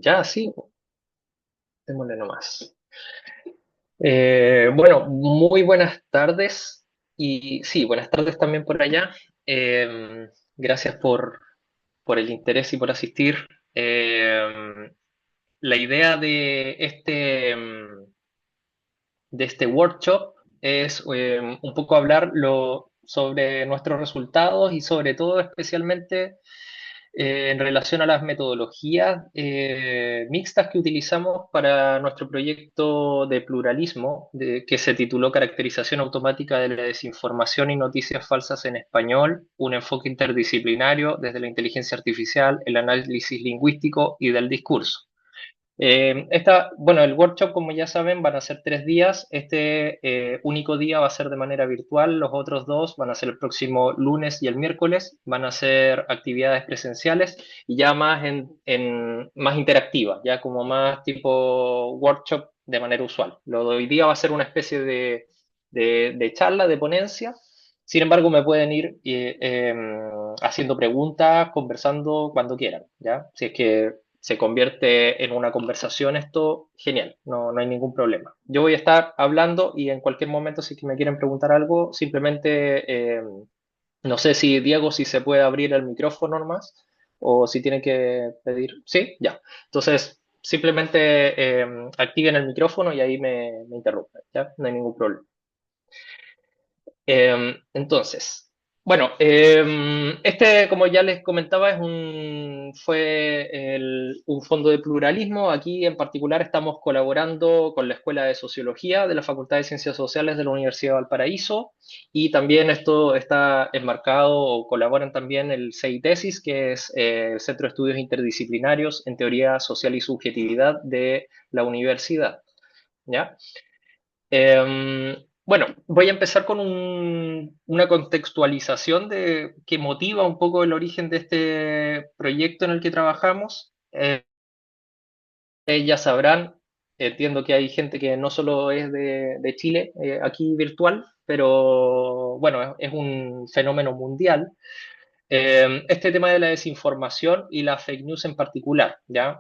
Ya, sí, démosle nomás. Bueno, muy buenas tardes y sí, buenas tardes también por allá. Gracias por el interés y por asistir. La idea de este workshop es un poco hablar sobre nuestros resultados y sobre todo especialmente en relación a las metodologías mixtas que utilizamos para nuestro proyecto de pluralismo, que se tituló Caracterización automática de la desinformación y noticias falsas en español, un enfoque interdisciplinario desde la inteligencia artificial, el análisis lingüístico y del discurso. Bueno, el workshop, como ya saben, van a ser 3 días. Este único día va a ser de manera virtual. Los otros dos van a ser el próximo lunes y el miércoles. Van a ser actividades presenciales y ya más más interactivas, ya como más tipo workshop de manera usual. Lo de hoy día va a ser una especie de charla, de ponencia. Sin embargo, me pueden ir haciendo preguntas, conversando cuando quieran, ¿ya? Si es que se convierte en una conversación, esto, genial, no hay ningún problema. Yo voy a estar hablando y en cualquier momento, si es que me quieren preguntar algo, simplemente, no sé si Diego, si se puede abrir el micrófono nomás, o si tiene que pedir, sí, ya. Entonces, simplemente activen el micrófono y ahí me interrumpen, ¿ya? No hay ningún problema. Entonces, bueno, este, como ya les comentaba, fue un fondo de pluralismo. Aquí en particular estamos colaborando con la Escuela de Sociología de la Facultad de Ciencias Sociales de la Universidad de Valparaíso y también esto está enmarcado o colaboran también el CEITESIS, que es el Centro de Estudios Interdisciplinarios en Teoría Social y Subjetividad de la universidad. ¿Ya? Bueno, voy a empezar con una contextualización de que motiva un poco el origen de este proyecto en el que trabajamos. Ya sabrán, entiendo que hay gente que no solo es de Chile, aquí virtual, pero bueno, es un fenómeno mundial. Este tema de la desinformación y la fake news en particular, ¿ya?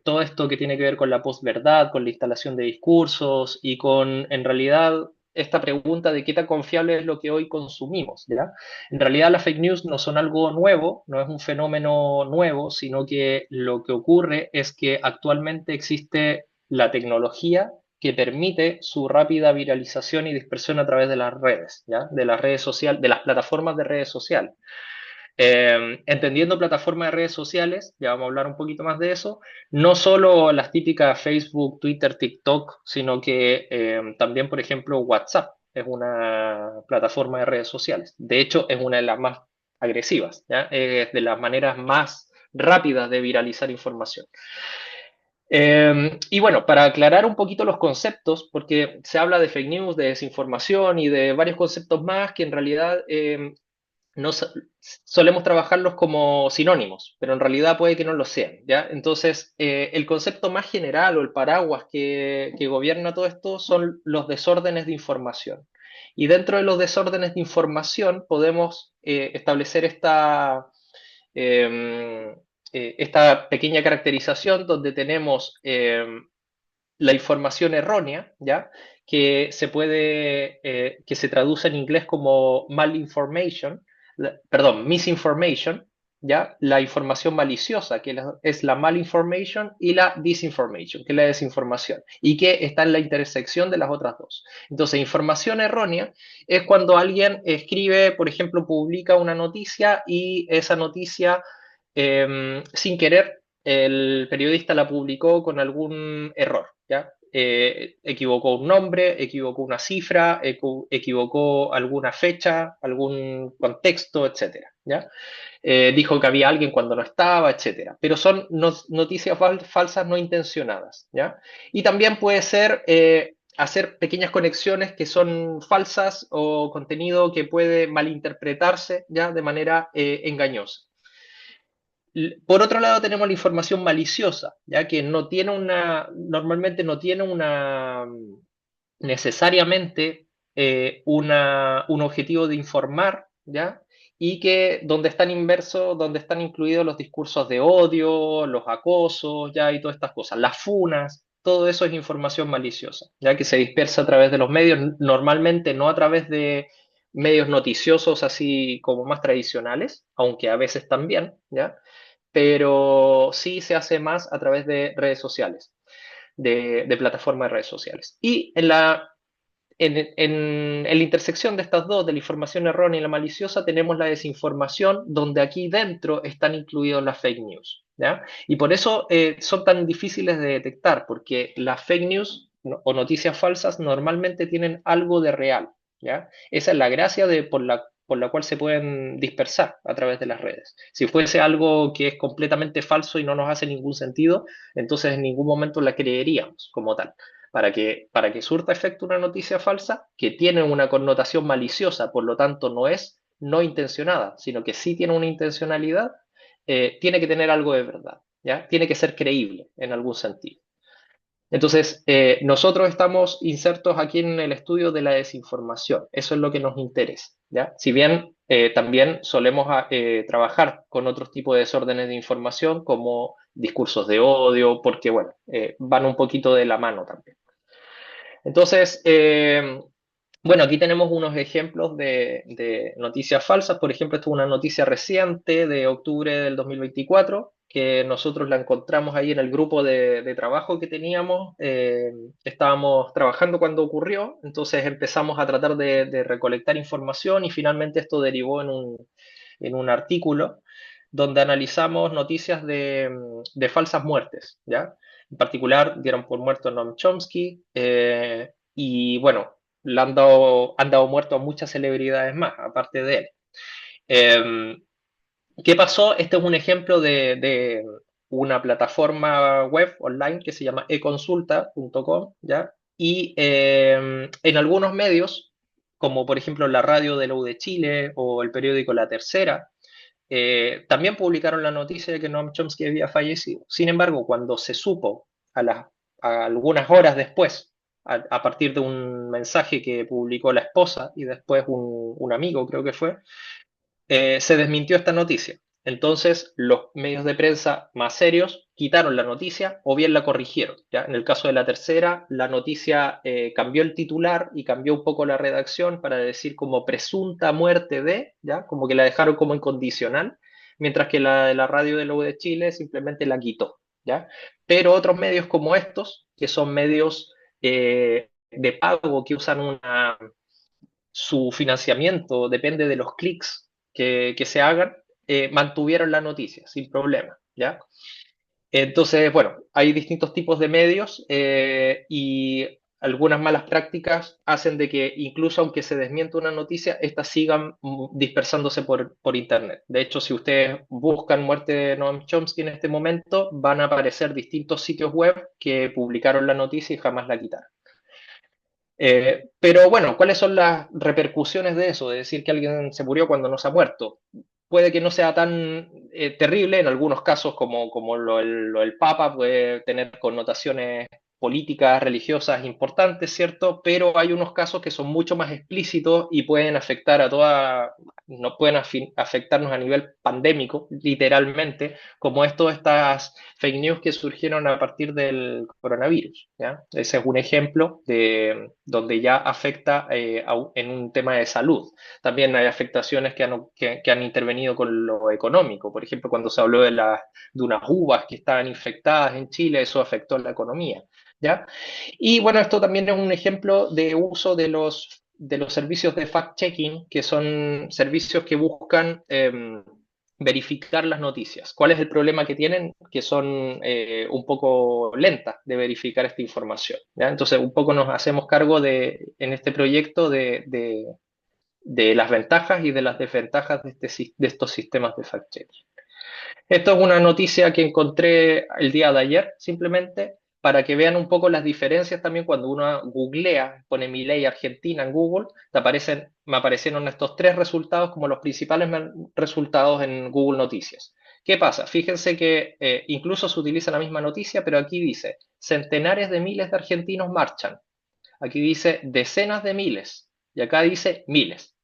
Todo esto que tiene que ver con la posverdad, con la instalación de discursos y con, en realidad, esta pregunta de qué tan confiable es lo que hoy consumimos, ¿ya? En realidad las fake news no son algo nuevo, no es un fenómeno nuevo, sino que lo que ocurre es que actualmente existe la tecnología que permite su rápida viralización y dispersión a través de las redes, ¿ya? De las redes sociales, de las plataformas de redes sociales. Entendiendo plataformas de redes sociales, ya vamos a hablar un poquito más de eso, no solo las típicas Facebook, Twitter, TikTok, sino que también, por ejemplo, WhatsApp es una plataforma de redes sociales. De hecho, es una de las más agresivas, ¿ya? Es de las maneras más rápidas de viralizar información. Y bueno, para aclarar un poquito los conceptos, porque se habla de fake news, de desinformación y de varios conceptos más que en realidad no so- solemos trabajarlos como sinónimos, pero en realidad puede que no lo sean, ¿ya? Entonces, el concepto más general o el paraguas que gobierna todo esto son los desórdenes de información. Y dentro de los desórdenes de información podemos establecer eh, esta pequeña caracterización donde tenemos la información errónea, ¿ya? Que se traduce en inglés como malinformation, perdón, misinformation, ¿ya? La información maliciosa, que es la malinformation, y la disinformation, que es la desinformación, y que está en la intersección de las otras dos. Entonces, información errónea es cuando alguien escribe, por ejemplo, publica una noticia y esa noticia, sin querer, el periodista la publicó con algún error, ¿ya? Equivocó un nombre, equivocó una cifra, equivocó alguna fecha, algún contexto, etcétera, ¿ya? Dijo que había alguien cuando no estaba, etcétera. Pero son noticias falsas no intencionadas, ¿ya? Y también puede ser hacer pequeñas conexiones que son falsas o contenido que puede malinterpretarse, ¿ya? De manera engañosa. Por otro lado, tenemos la información maliciosa, ya que normalmente no tiene necesariamente un objetivo de informar, ¿ya? y que donde están incluidos los discursos de odio, los acosos, ya y todas estas cosas, las funas, todo eso es información maliciosa, ya que se dispersa a través de los medios, normalmente no a través de medios noticiosos así como más tradicionales, aunque a veces también, ¿ya? Pero sí se hace más a través de redes sociales, de plataformas de redes sociales. Y en la intersección de estas dos, de la información errónea y la maliciosa, tenemos la desinformación, donde aquí dentro están incluidos las fake news, ¿ya? Y por eso son tan difíciles de detectar, porque las fake news o noticias falsas normalmente tienen algo de real, ¿ya? Esa es la gracia por la cual se pueden dispersar a través de las redes. Si fuese algo que es completamente falso y no nos hace ningún sentido, entonces en ningún momento la creeríamos como tal. Para que surta efecto una noticia falsa, que tiene una connotación maliciosa, por lo tanto no es no intencionada, sino que sí tiene una intencionalidad, tiene que tener algo de verdad, ¿ya? Tiene que ser creíble en algún sentido. Entonces, nosotros estamos insertos aquí en el estudio de la desinformación. Eso es lo que nos interesa, ¿ya? Si bien también solemos trabajar con otros tipos de desórdenes de información, como discursos de odio, porque, bueno, van un poquito de la mano también. Entonces, bueno, aquí tenemos unos ejemplos de noticias falsas. Por ejemplo, esto es una noticia reciente de octubre del 2024, que nosotros la encontramos ahí en el grupo de trabajo que teníamos. Estábamos trabajando cuando ocurrió, entonces empezamos a tratar de recolectar información y finalmente esto derivó en un artículo donde analizamos noticias de falsas muertes, ¿ya? En particular, dieron por muerto a Noam Chomsky, y bueno, han dado muerto a muchas celebridades más, aparte de él. Eh, ¿Qué pasó? Este es un ejemplo de una plataforma web online que se llama econsulta.com, ¿ya? Y en algunos medios, como por ejemplo la radio de la U de Chile o el periódico La Tercera, también publicaron la noticia de que Noam Chomsky había fallecido. Sin embargo, cuando se supo a algunas horas después, a partir de un mensaje que publicó la esposa y después un amigo, creo que fue, se desmintió esta noticia. Entonces, los medios de prensa más serios quitaron la noticia o bien la corrigieron. ¿Ya? En el caso de La Tercera, la noticia cambió el titular y cambió un poco la redacción para decir como presunta muerte de, ¿ya? Como que la dejaron como incondicional, mientras que la de la radio de la U de Chile simplemente la quitó. ¿Ya? Pero otros medios como estos, que son medios de pago que usan su financiamiento depende de los clics que se hagan, mantuvieron la noticia sin problema, ¿ya? Entonces, bueno, hay distintos tipos de medios y algunas malas prácticas hacen de que incluso aunque se desmienta una noticia, estas sigan dispersándose por Internet. De hecho, si ustedes buscan muerte de Noam Chomsky en este momento, van a aparecer distintos sitios web que publicaron la noticia y jamás la quitaron. Pero bueno, ¿cuáles son las repercusiones de eso? De decir que alguien se murió cuando no se ha muerto. Puede que no sea tan terrible, en algunos casos como lo del Papa puede tener connotaciones políticas, religiosas importantes, ¿cierto? Pero hay unos casos que son mucho más explícitos y pueden afectar no pueden afectarnos a nivel pandémico, literalmente, como estas fake news que surgieron a partir del coronavirus, ¿ya? Ese es un ejemplo de donde ya afecta en un tema de salud. También hay afectaciones que han intervenido con lo económico. Por ejemplo, cuando se habló de unas uvas que estaban infectadas en Chile, eso afectó la economía, ¿ya? Y bueno, esto también es un ejemplo de uso de los servicios de fact-checking, que son servicios que buscan verificar las noticias. ¿Cuál es el problema que tienen? Que son un poco lentas de verificar esta información, ¿ya? Entonces, un poco nos hacemos cargo en este proyecto de las ventajas y de las desventajas de estos sistemas de fact-checking. Esto es una noticia que encontré el día de ayer, simplemente para que vean un poco las diferencias también cuando uno googlea, pone mi ley Argentina en Google, me aparecieron estos tres resultados como los principales resultados en Google Noticias. ¿Qué pasa? Fíjense que incluso se utiliza la misma noticia, pero aquí dice, centenares de miles de argentinos marchan. Aquí dice decenas de miles y acá dice miles.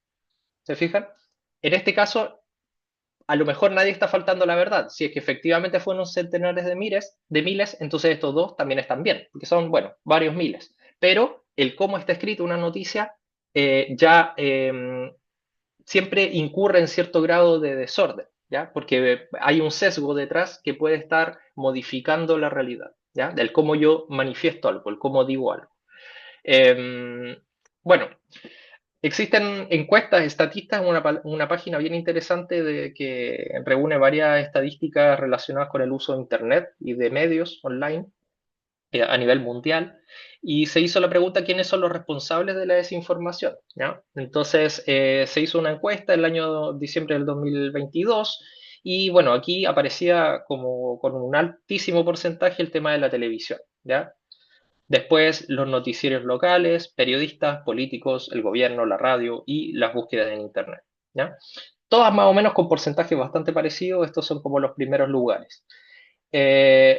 ¿Se fijan? en este caso, a lo mejor nadie está faltando la verdad. Si es que efectivamente fueron centenares de miles, entonces estos dos también están bien, porque son, bueno, varios miles. Pero el cómo está escrito una noticia ya siempre incurre en cierto grado de desorden, ¿ya? Porque hay un sesgo detrás que puede estar modificando la realidad, ¿ya? Del cómo yo manifiesto algo, el cómo digo algo. Bueno, existen encuestas estatistas, una página bien interesante que reúne varias estadísticas relacionadas con el uso de Internet y de medios online a nivel mundial, y se hizo la pregunta quiénes son los responsables de la desinformación, ¿ya? Entonces se hizo una encuesta el año diciembre del 2022 y bueno, aquí aparecía como con un altísimo porcentaje el tema de la televisión, ¿ya? Después los noticieros locales, periodistas, políticos, el gobierno, la radio y las búsquedas en Internet, ¿ya? Todas más o menos con porcentajes bastante parecidos, estos son como los primeros lugares.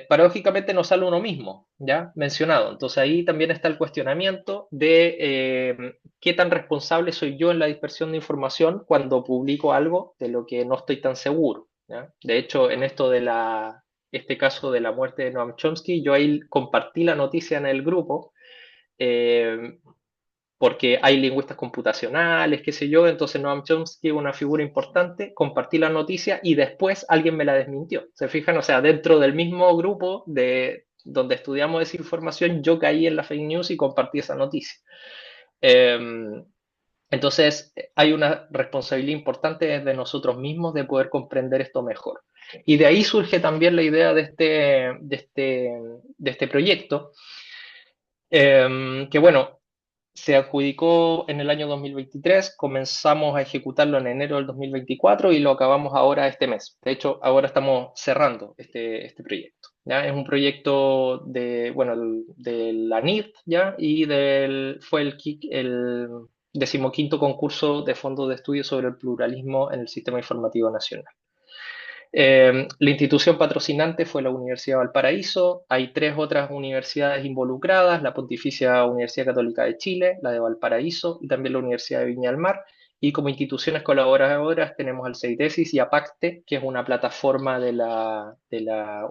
Paradójicamente no sale uno mismo, ya mencionado. Entonces ahí también está el cuestionamiento de qué tan responsable soy yo en la dispersión de información cuando publico algo de lo que no estoy tan seguro, ¿ya? De hecho, en esto de este caso de la muerte de Noam Chomsky, yo ahí compartí la noticia en el grupo eh, porque hay lingüistas computacionales, qué sé yo, entonces Noam Chomsky, una figura importante, compartí la noticia y después alguien me la desmintió. ¿Se fijan? O sea, dentro del mismo grupo de donde estudiamos esa información, yo caí en la fake news y compartí esa noticia. Eh, entonces, hay una responsabilidad importante desde nosotros mismos de poder comprender esto mejor. Y de ahí surge también la idea de este proyecto, que bueno, se adjudicó en el año 2023, comenzamos a ejecutarlo en enero del 2024 y lo acabamos ahora este mes. De hecho, ahora estamos cerrando este proyecto. ¿Ya? Es un proyecto de, bueno, de la NIT, ¿ya? Y fue el decimoquinto concurso de fondos de estudio sobre el pluralismo en el sistema informativo nacional. La institución patrocinante fue la Universidad de Valparaíso. Hay tres otras universidades involucradas, la Pontificia Universidad Católica de Chile, la de Valparaíso y también la Universidad de Viña del Mar. Y como instituciones colaboradoras tenemos al CEITESIS y a PACTE, que es una plataforma de la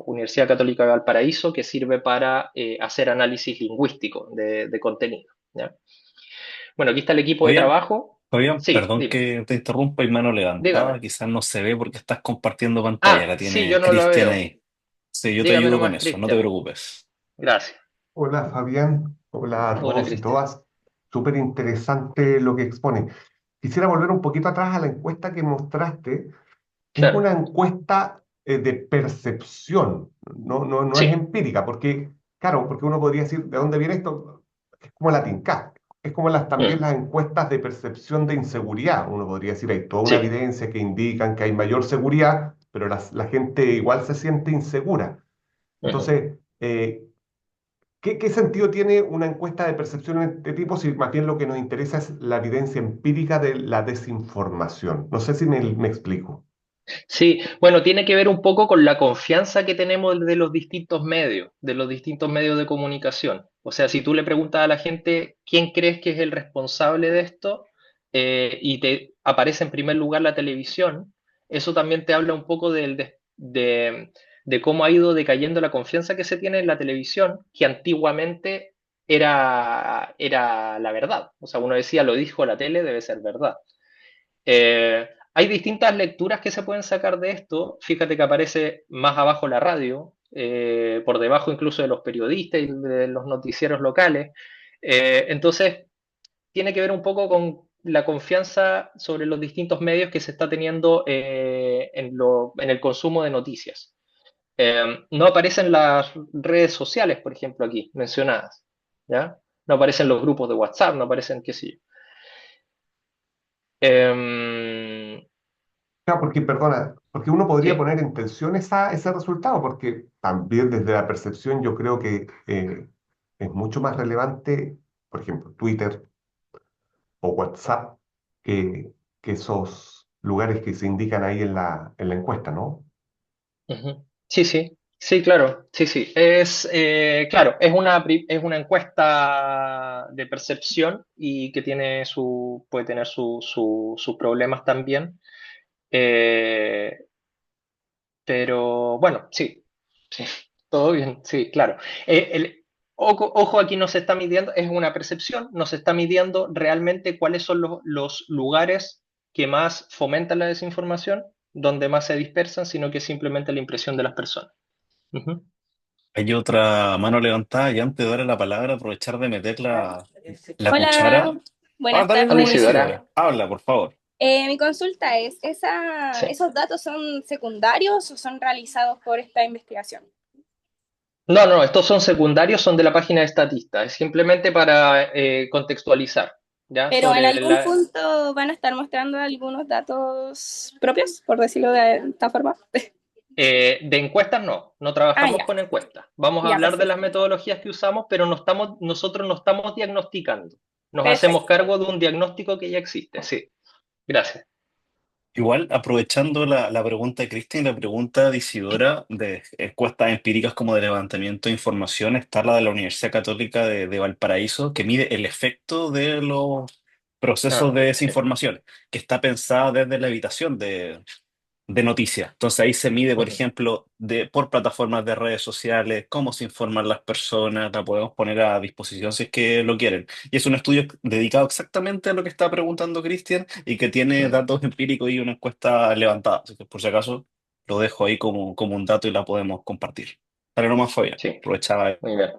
Universidad Católica de Valparaíso que sirve para hacer análisis lingüístico de contenido, ¿ya? Bueno, aquí está el equipo de Fabián, trabajo. Fabián, Sí, perdón dime, que te interrumpa y mano levantada, dígame. quizás no se ve porque estás compartiendo pantalla, Ah, la sí, yo tiene no la Cristian veo. ahí. Sí, yo te Dígame ayudo con nomás, eso, no te Cristian. preocupes. Gracias. Hola Fabián, hola a Hola, todos y Cristian. todas. Súper interesante lo que expone. Quisiera volver un poquito atrás a la encuesta que mostraste. Es Claro. una encuesta de percepción, no es Sí. empírica, porque, claro, porque uno podría decir, ¿de dónde viene esto? Es como la TINCAT, es como también Mm, las encuestas de percepción de inseguridad. Uno podría decir, hay toda una sí. evidencia que indican que hay mayor seguridad, pero la gente igual se siente insegura. Ujú. Entonces, ¿qué sentido tiene una encuesta de percepción de este tipo si más bien lo que nos interesa es la evidencia empírica de la desinformación? No sé si me explico. Sí, bueno, tiene que ver un poco con la confianza que tenemos de los distintos medios de comunicación. O sea, si tú le preguntas a la gente quién crees que es el responsable de esto, y te aparece en primer lugar la televisión, eso también te habla un poco de cómo ha ido decayendo la confianza que se tiene en la televisión, que antiguamente era la verdad. O sea, uno decía, lo dijo la tele, debe ser verdad. Hay distintas lecturas que se pueden sacar de esto. Fíjate que aparece más abajo la radio, por debajo incluso de los periodistas y de los noticieros locales. Entonces, tiene que ver un poco con la confianza sobre los distintos medios que se está teniendo en el consumo de noticias. No aparecen las redes sociales, por ejemplo, aquí mencionadas, ¿ya? No aparecen los grupos de WhatsApp, no aparecen, qué sé yo. Claro, porque, perdona, porque uno podría Sí. poner en tensión ese resultado, porque también desde la percepción yo creo que es mucho más relevante, por ejemplo, Twitter o WhatsApp, que esos lugares que se indican ahí en la encuesta, ¿no? Ujú. Sí, sí. Sí, claro, sí, sí. Claro, es una encuesta de percepción y que tiene puede tener sus problemas también. Eh, pero bueno, sí, sí, todo bien, sí, claro. Ojo, aquí no se está midiendo, es una percepción, no se está midiendo realmente cuáles son los lugares que más fomentan la desinformación, donde más se dispersan, sino que es simplemente la impresión de las personas. Ujú. Hay otra mano levantada y antes de darle la palabra, aprovechar de meter la Hola, cuchara. Ah, buenas dale Hola nomás, tardes. Isidora. Isidora. Habla, por favor. Mi consulta es, Sí. ¿esos datos son secundarios o son realizados por esta investigación? No, no, estos son secundarios, son de la página de Statista, es simplemente para contextualizar, ¿ya? Pero en Sobre algún punto van a estar mostrando algunos datos propios, por decirlo de esta forma. de encuestas no Ah, trabajamos ya, con encuestas. Vamos a ya, hablar de las perfecto. metodologías que usamos, pero nosotros no estamos diagnosticando. Nos hacemos Perfecto. cargo de un diagnóstico que ya existe, sí. Gracias. Igual, aprovechando la pregunta de Cristian y la pregunta de Isidora de encuestas empíricas como de levantamiento de información, está la de la Universidad Católica de Valparaíso, que mide el efecto de los procesos Ah, de sí. desinformación, que está pensada desde la evitación de noticias. Entonces ahí se mide, por Ujú, ejemplo, por plataformas de redes sociales, cómo se informan las personas, la podemos poner a disposición si es que lo quieren. Y es un estudio dedicado exactamente a lo que está preguntando Cristian y que tiene ujú. datos empíricos y una encuesta levantada. Así que por si acaso lo dejo ahí como un dato y la podemos compartir. Dale nomás, Fabián. Sí, Aprovechaba. muy bien.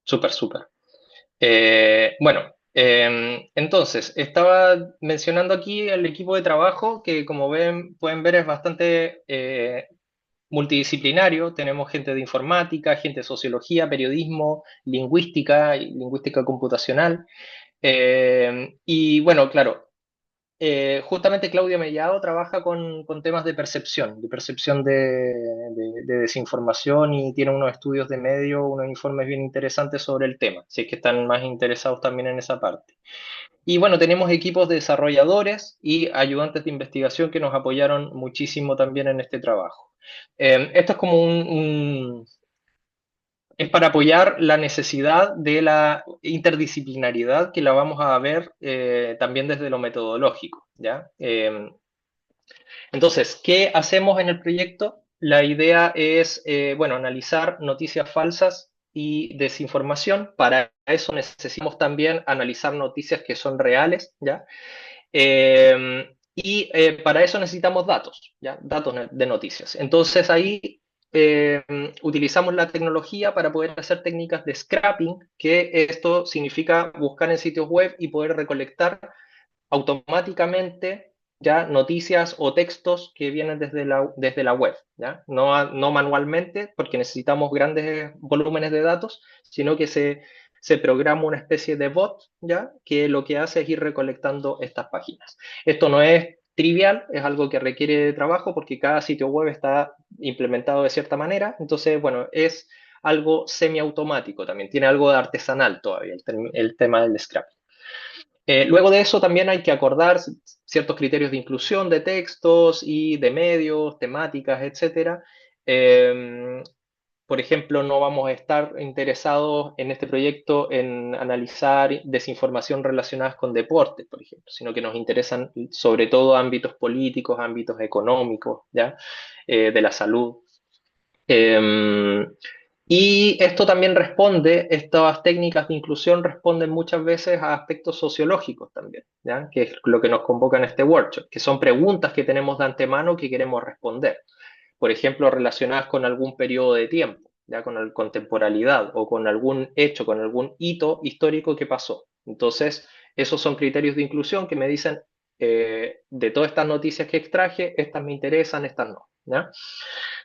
Súper, súper. Bueno, entonces, estaba mencionando aquí el equipo de trabajo que, como pueden ver, es bastante multidisciplinario. Tenemos gente de informática, gente de sociología, periodismo, lingüística y lingüística computacional. Y bueno, claro, justamente Claudia Mellado trabaja con temas de percepción de desinformación y tiene unos estudios de medio, unos informes bien interesantes sobre el tema, si es que están más interesados también en esa parte. Y bueno, tenemos equipos de desarrolladores y ayudantes de investigación que nos apoyaron muchísimo también en este trabajo. Esto es como es para apoyar la necesidad de la interdisciplinaridad que la vamos a ver también desde lo metodológico, ¿ya? Entonces, ¿qué hacemos en el proyecto? La idea es, bueno, analizar noticias falsas y desinformación. Para eso necesitamos también analizar noticias que son reales, ¿ya? Para eso necesitamos datos, ¿ya? Datos de noticias. Entonces ahí eh, utilizamos la tecnología para poder hacer técnicas de scrapping, que esto significa buscar en sitios web y poder recolectar automáticamente ya noticias o textos que vienen desde la web, ¿ya? No manualmente, porque necesitamos grandes volúmenes de datos, sino que se programa una especie de bot, ¿ya? Que lo que hace es ir recolectando estas páginas. Esto no es trivial, es algo que requiere de trabajo porque cada sitio web está implementado de cierta manera, entonces, bueno, es algo semiautomático también, tiene algo de artesanal todavía el tema del scrapping. Luego de eso también hay que acordar ciertos criterios de inclusión de textos y de medios, temáticas, etcétera. Eh, por ejemplo, no vamos a estar interesados en este proyecto en analizar desinformación relacionada con deportes, por ejemplo, sino que nos interesan sobre todo ámbitos políticos, ámbitos económicos, ¿ya? De la salud. Eh, y esto también estas técnicas de inclusión responden muchas veces a aspectos sociológicos también, ¿ya? Que es lo que nos convoca en este workshop, que son preguntas que tenemos de antemano que queremos responder. Por ejemplo, relacionadas con algún periodo de tiempo, ¿ya? Con temporalidad o con algún hecho, con algún hito histórico que pasó. Entonces, esos son criterios de inclusión que me dicen, de todas estas noticias que extraje, estas me interesan, estas no, ¿ya?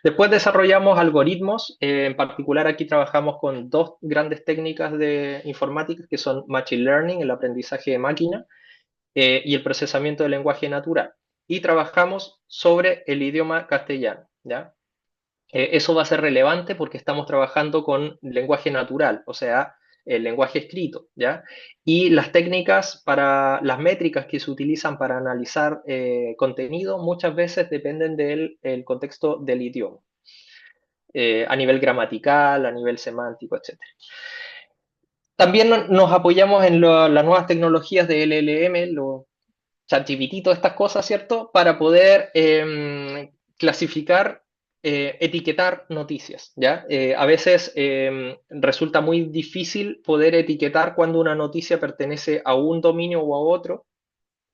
Después desarrollamos algoritmos, en particular aquí trabajamos con dos grandes técnicas de informática que son Machine Learning, el aprendizaje de máquina, y el procesamiento del lenguaje natural. Y trabajamos sobre el idioma castellano, ¿ya? Eso va a ser relevante porque estamos trabajando con lenguaje natural, o sea, el lenguaje escrito, ¿ya? Y las técnicas para las métricas que se utilizan para analizar contenido muchas veces dependen del el contexto del idioma. a nivel gramatical, a nivel semántico, etc. También nos apoyamos en las nuevas tecnologías de LLM, los ChatGPT, todas estas cosas, ¿cierto? Para poder clasificar, etiquetar noticias, ¿ya? A veces resulta muy difícil poder etiquetar cuando una noticia pertenece a un dominio o a otro.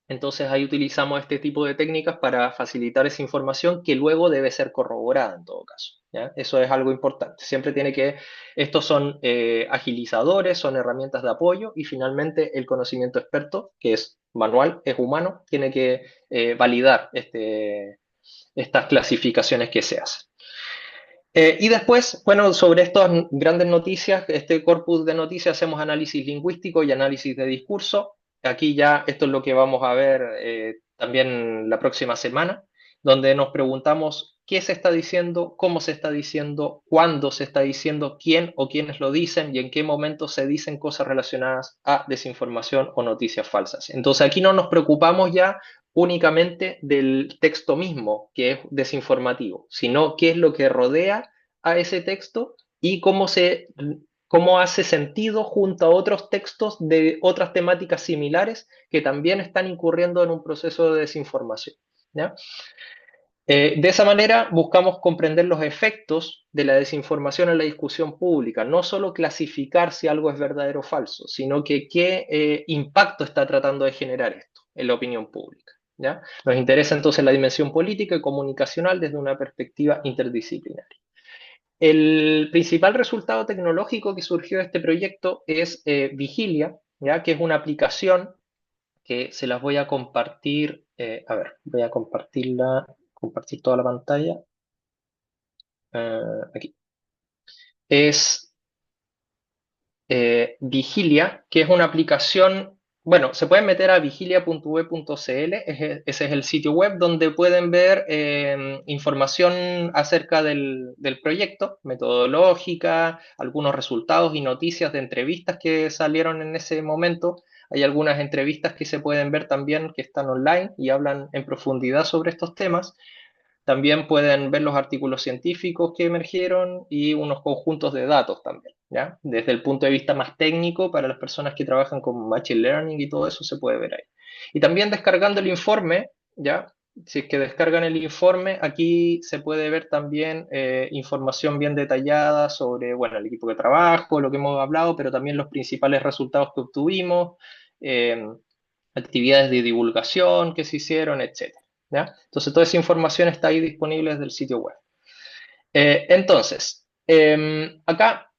Entonces ahí utilizamos este tipo de técnicas para facilitar esa información que luego debe ser corroborada en todo caso, ¿ya? Eso es algo importante. Siempre tiene que, estos son agilizadores, son herramientas de apoyo y finalmente el conocimiento experto, que es manual, es humano, tiene que validar estas clasificaciones que se hacen. Y después, bueno, sobre estas grandes noticias, este corpus de noticias, hacemos análisis lingüístico y análisis de discurso. Aquí ya esto es lo que vamos a ver también la próxima semana, donde nos preguntamos qué se está diciendo, cómo se está diciendo, cuándo se está diciendo, quién o quiénes lo dicen y en qué momento se dicen cosas relacionadas a desinformación o noticias falsas. Entonces aquí no nos preocupamos ya únicamente del texto mismo, que es desinformativo, sino qué es lo que rodea a ese texto y cómo hace sentido junto a otros textos de otras temáticas similares que también están incurriendo en un proceso de desinformación, ¿ya? De esa manera buscamos comprender los efectos de la desinformación en la discusión pública, no solo clasificar si algo es verdadero o falso, sino que qué impacto está tratando de generar esto en la opinión pública, ¿ya? Nos interesa entonces la dimensión política y comunicacional desde una perspectiva interdisciplinaria. El principal resultado tecnológico que surgió de este proyecto es Vigilia, ¿ya? Que es una aplicación que se las voy a compartir. A ver, voy a compartir toda la pantalla. Aquí. Es Vigilia, que es una aplicación. Bueno, se pueden meter a vigilia.ue.cl, ese es el sitio web donde pueden ver información acerca del proyecto, metodológica, algunos resultados y noticias de entrevistas que salieron en ese momento. Hay algunas entrevistas que se pueden ver también que están online y hablan en profundidad sobre estos temas. También pueden ver los artículos científicos que emergieron y unos conjuntos de datos también, ¿ya? Desde el punto de vista más técnico, para las personas que trabajan con Machine Learning y todo eso, se puede ver ahí. Y también descargando el informe, ¿ya? Si es que descargan el informe, aquí se puede ver también información bien detallada sobre, bueno, el equipo de trabajo, lo que hemos hablado, pero también los principales resultados que obtuvimos, eh, actividades de divulgación que se hicieron, etc. ¿Ya? Entonces, toda esa información está ahí disponible desde el sitio web. Entonces, acá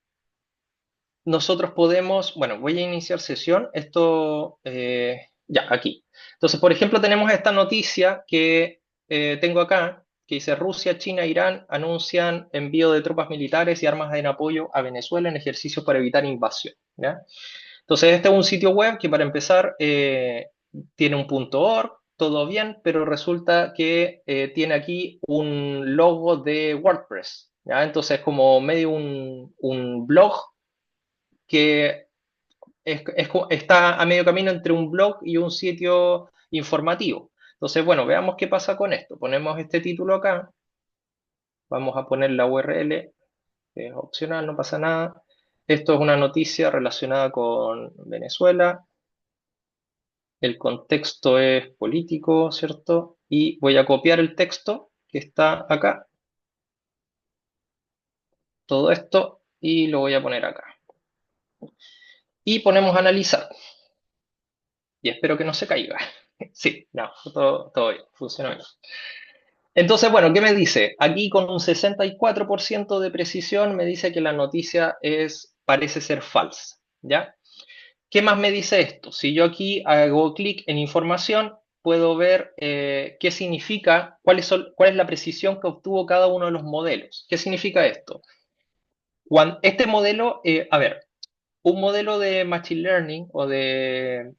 nosotros podemos, bueno, voy a iniciar sesión, esto, ya, aquí. Entonces, por ejemplo, tenemos esta noticia que tengo acá, que dice Rusia, China e Irán anuncian envío de tropas militares y armas en apoyo a Venezuela en ejercicios para evitar invasión, ¿ya? Entonces, este es un sitio web que para empezar tiene un .org, todo bien, pero resulta que tiene aquí un logo de WordPress, ¿ya? Entonces, como medio un blog que está a medio camino entre un blog y un sitio informativo. Entonces, bueno, veamos qué pasa con esto. Ponemos este título acá, vamos a poner la URL, que es opcional, no pasa nada. Esto es una noticia relacionada con Venezuela. El contexto es político, ¿cierto? Y voy a copiar el texto que está acá, todo esto, y lo voy a poner acá. Y ponemos a analizar. Y espero que no se caiga. Sí, no, todo bien, funciona bien. Entonces, bueno, ¿qué me dice? Aquí con un 64% de precisión me dice que la noticia parece ser falsa, ¿ya? ¿Qué más me dice esto? Si yo aquí hago clic en información, puedo ver qué significa, cuál es la precisión que obtuvo cada uno de los modelos. ¿Qué significa esto? Este modelo, a ver, un modelo de Machine Learning o de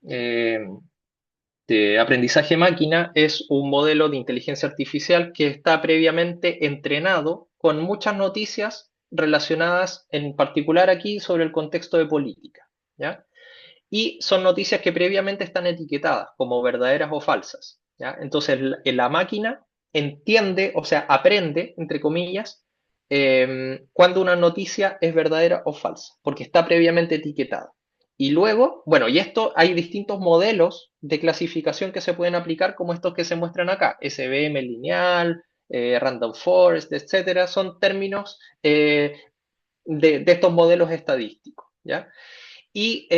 aprendizaje máquina es un modelo de inteligencia artificial que está previamente entrenado con muchas noticias relacionadas en particular aquí sobre el contexto de política, ¿ya? Y son noticias que previamente están etiquetadas como verdaderas o falsas, ¿ya? Entonces la máquina entiende, o sea, aprende, entre comillas, cuando una noticia es verdadera o falsa, porque está previamente etiquetada. Y luego, bueno, y esto hay distintos modelos de clasificación que se pueden aplicar, como estos que se muestran acá, SVM lineal, random forest, etcétera, son términos de estos modelos estadísticos, ¿ya? Y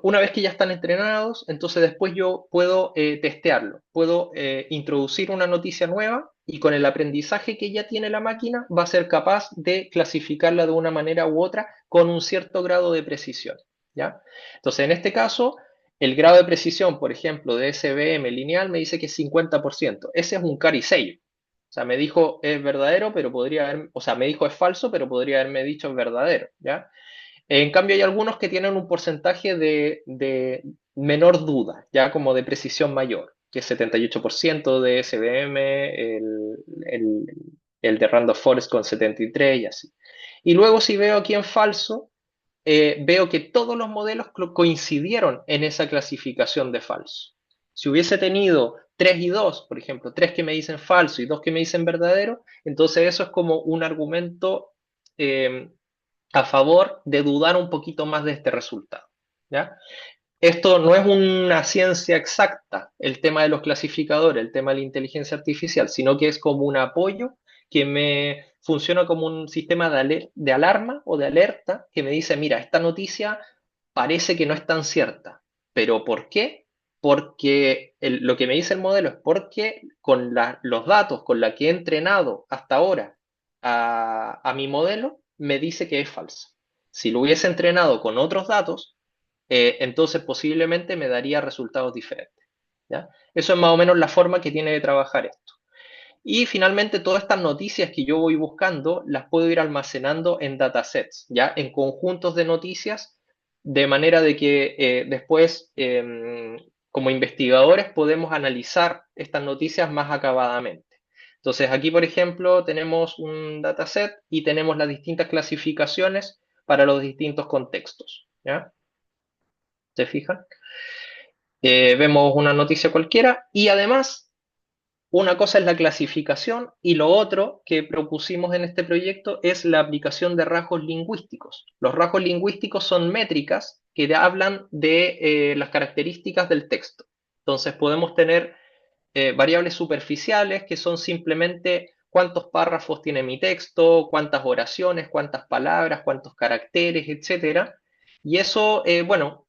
una vez que ya están entrenados, entonces después yo puedo testearlo, puedo introducir una noticia nueva y con el aprendizaje que ya tiene la máquina va a ser capaz de clasificarla de una manera u otra con un cierto grado de precisión, ¿ya? Entonces en este caso, el grado de precisión, por ejemplo, de SVM lineal me dice que es 50%. Ese es un caricello. O sea, me dijo es verdadero, pero podría haber, o sea, me dijo es falso, pero podría haberme dicho es verdadero, ¿ya? En cambio, hay algunos que tienen un porcentaje de menor duda, ya como de precisión mayor, que es 78% de SVM, el, el de Random Forest con 73 y así. Y luego si veo aquí en falso, veo que todos los modelos coincidieron en esa clasificación de falso. Si hubiese tenido 3 y 2, por ejemplo, 3 que me dicen falso y 2 que me dicen verdadero, entonces eso es como un argumento eh, a favor de dudar un poquito más de este resultado, ¿ya? Esto no es una ciencia exacta, el tema de los clasificadores, el tema de la inteligencia artificial, sino que es como un apoyo que me funciona como un sistema de alarma o de alerta que me dice, mira, esta noticia parece que no es tan cierta, pero ¿por qué? Porque lo que me dice el modelo es porque con los datos con los que he entrenado hasta ahora a mi modelo, me dice que es falsa. Si lo hubiese entrenado con otros datos, entonces posiblemente me daría resultados diferentes, ¿ya? Eso es más o menos la forma que tiene de trabajar esto. Y finalmente todas estas noticias que yo voy buscando las puedo ir almacenando en datasets, ¿ya? En conjuntos de noticias, de manera de que después, como investigadores, podemos analizar estas noticias más acabadamente. Entonces aquí, por ejemplo, tenemos un dataset y tenemos las distintas clasificaciones para los distintos contextos, ¿ya? ¿Se fijan? Vemos una noticia cualquiera y además una cosa es la clasificación y lo otro que propusimos en este proyecto es la aplicación de rasgos lingüísticos. Los rasgos lingüísticos son métricas que hablan de las características del texto. Entonces podemos tener variables superficiales que son simplemente cuántos párrafos tiene mi texto, cuántas oraciones, cuántas palabras, cuántos caracteres, etcétera. Y eso, bueno,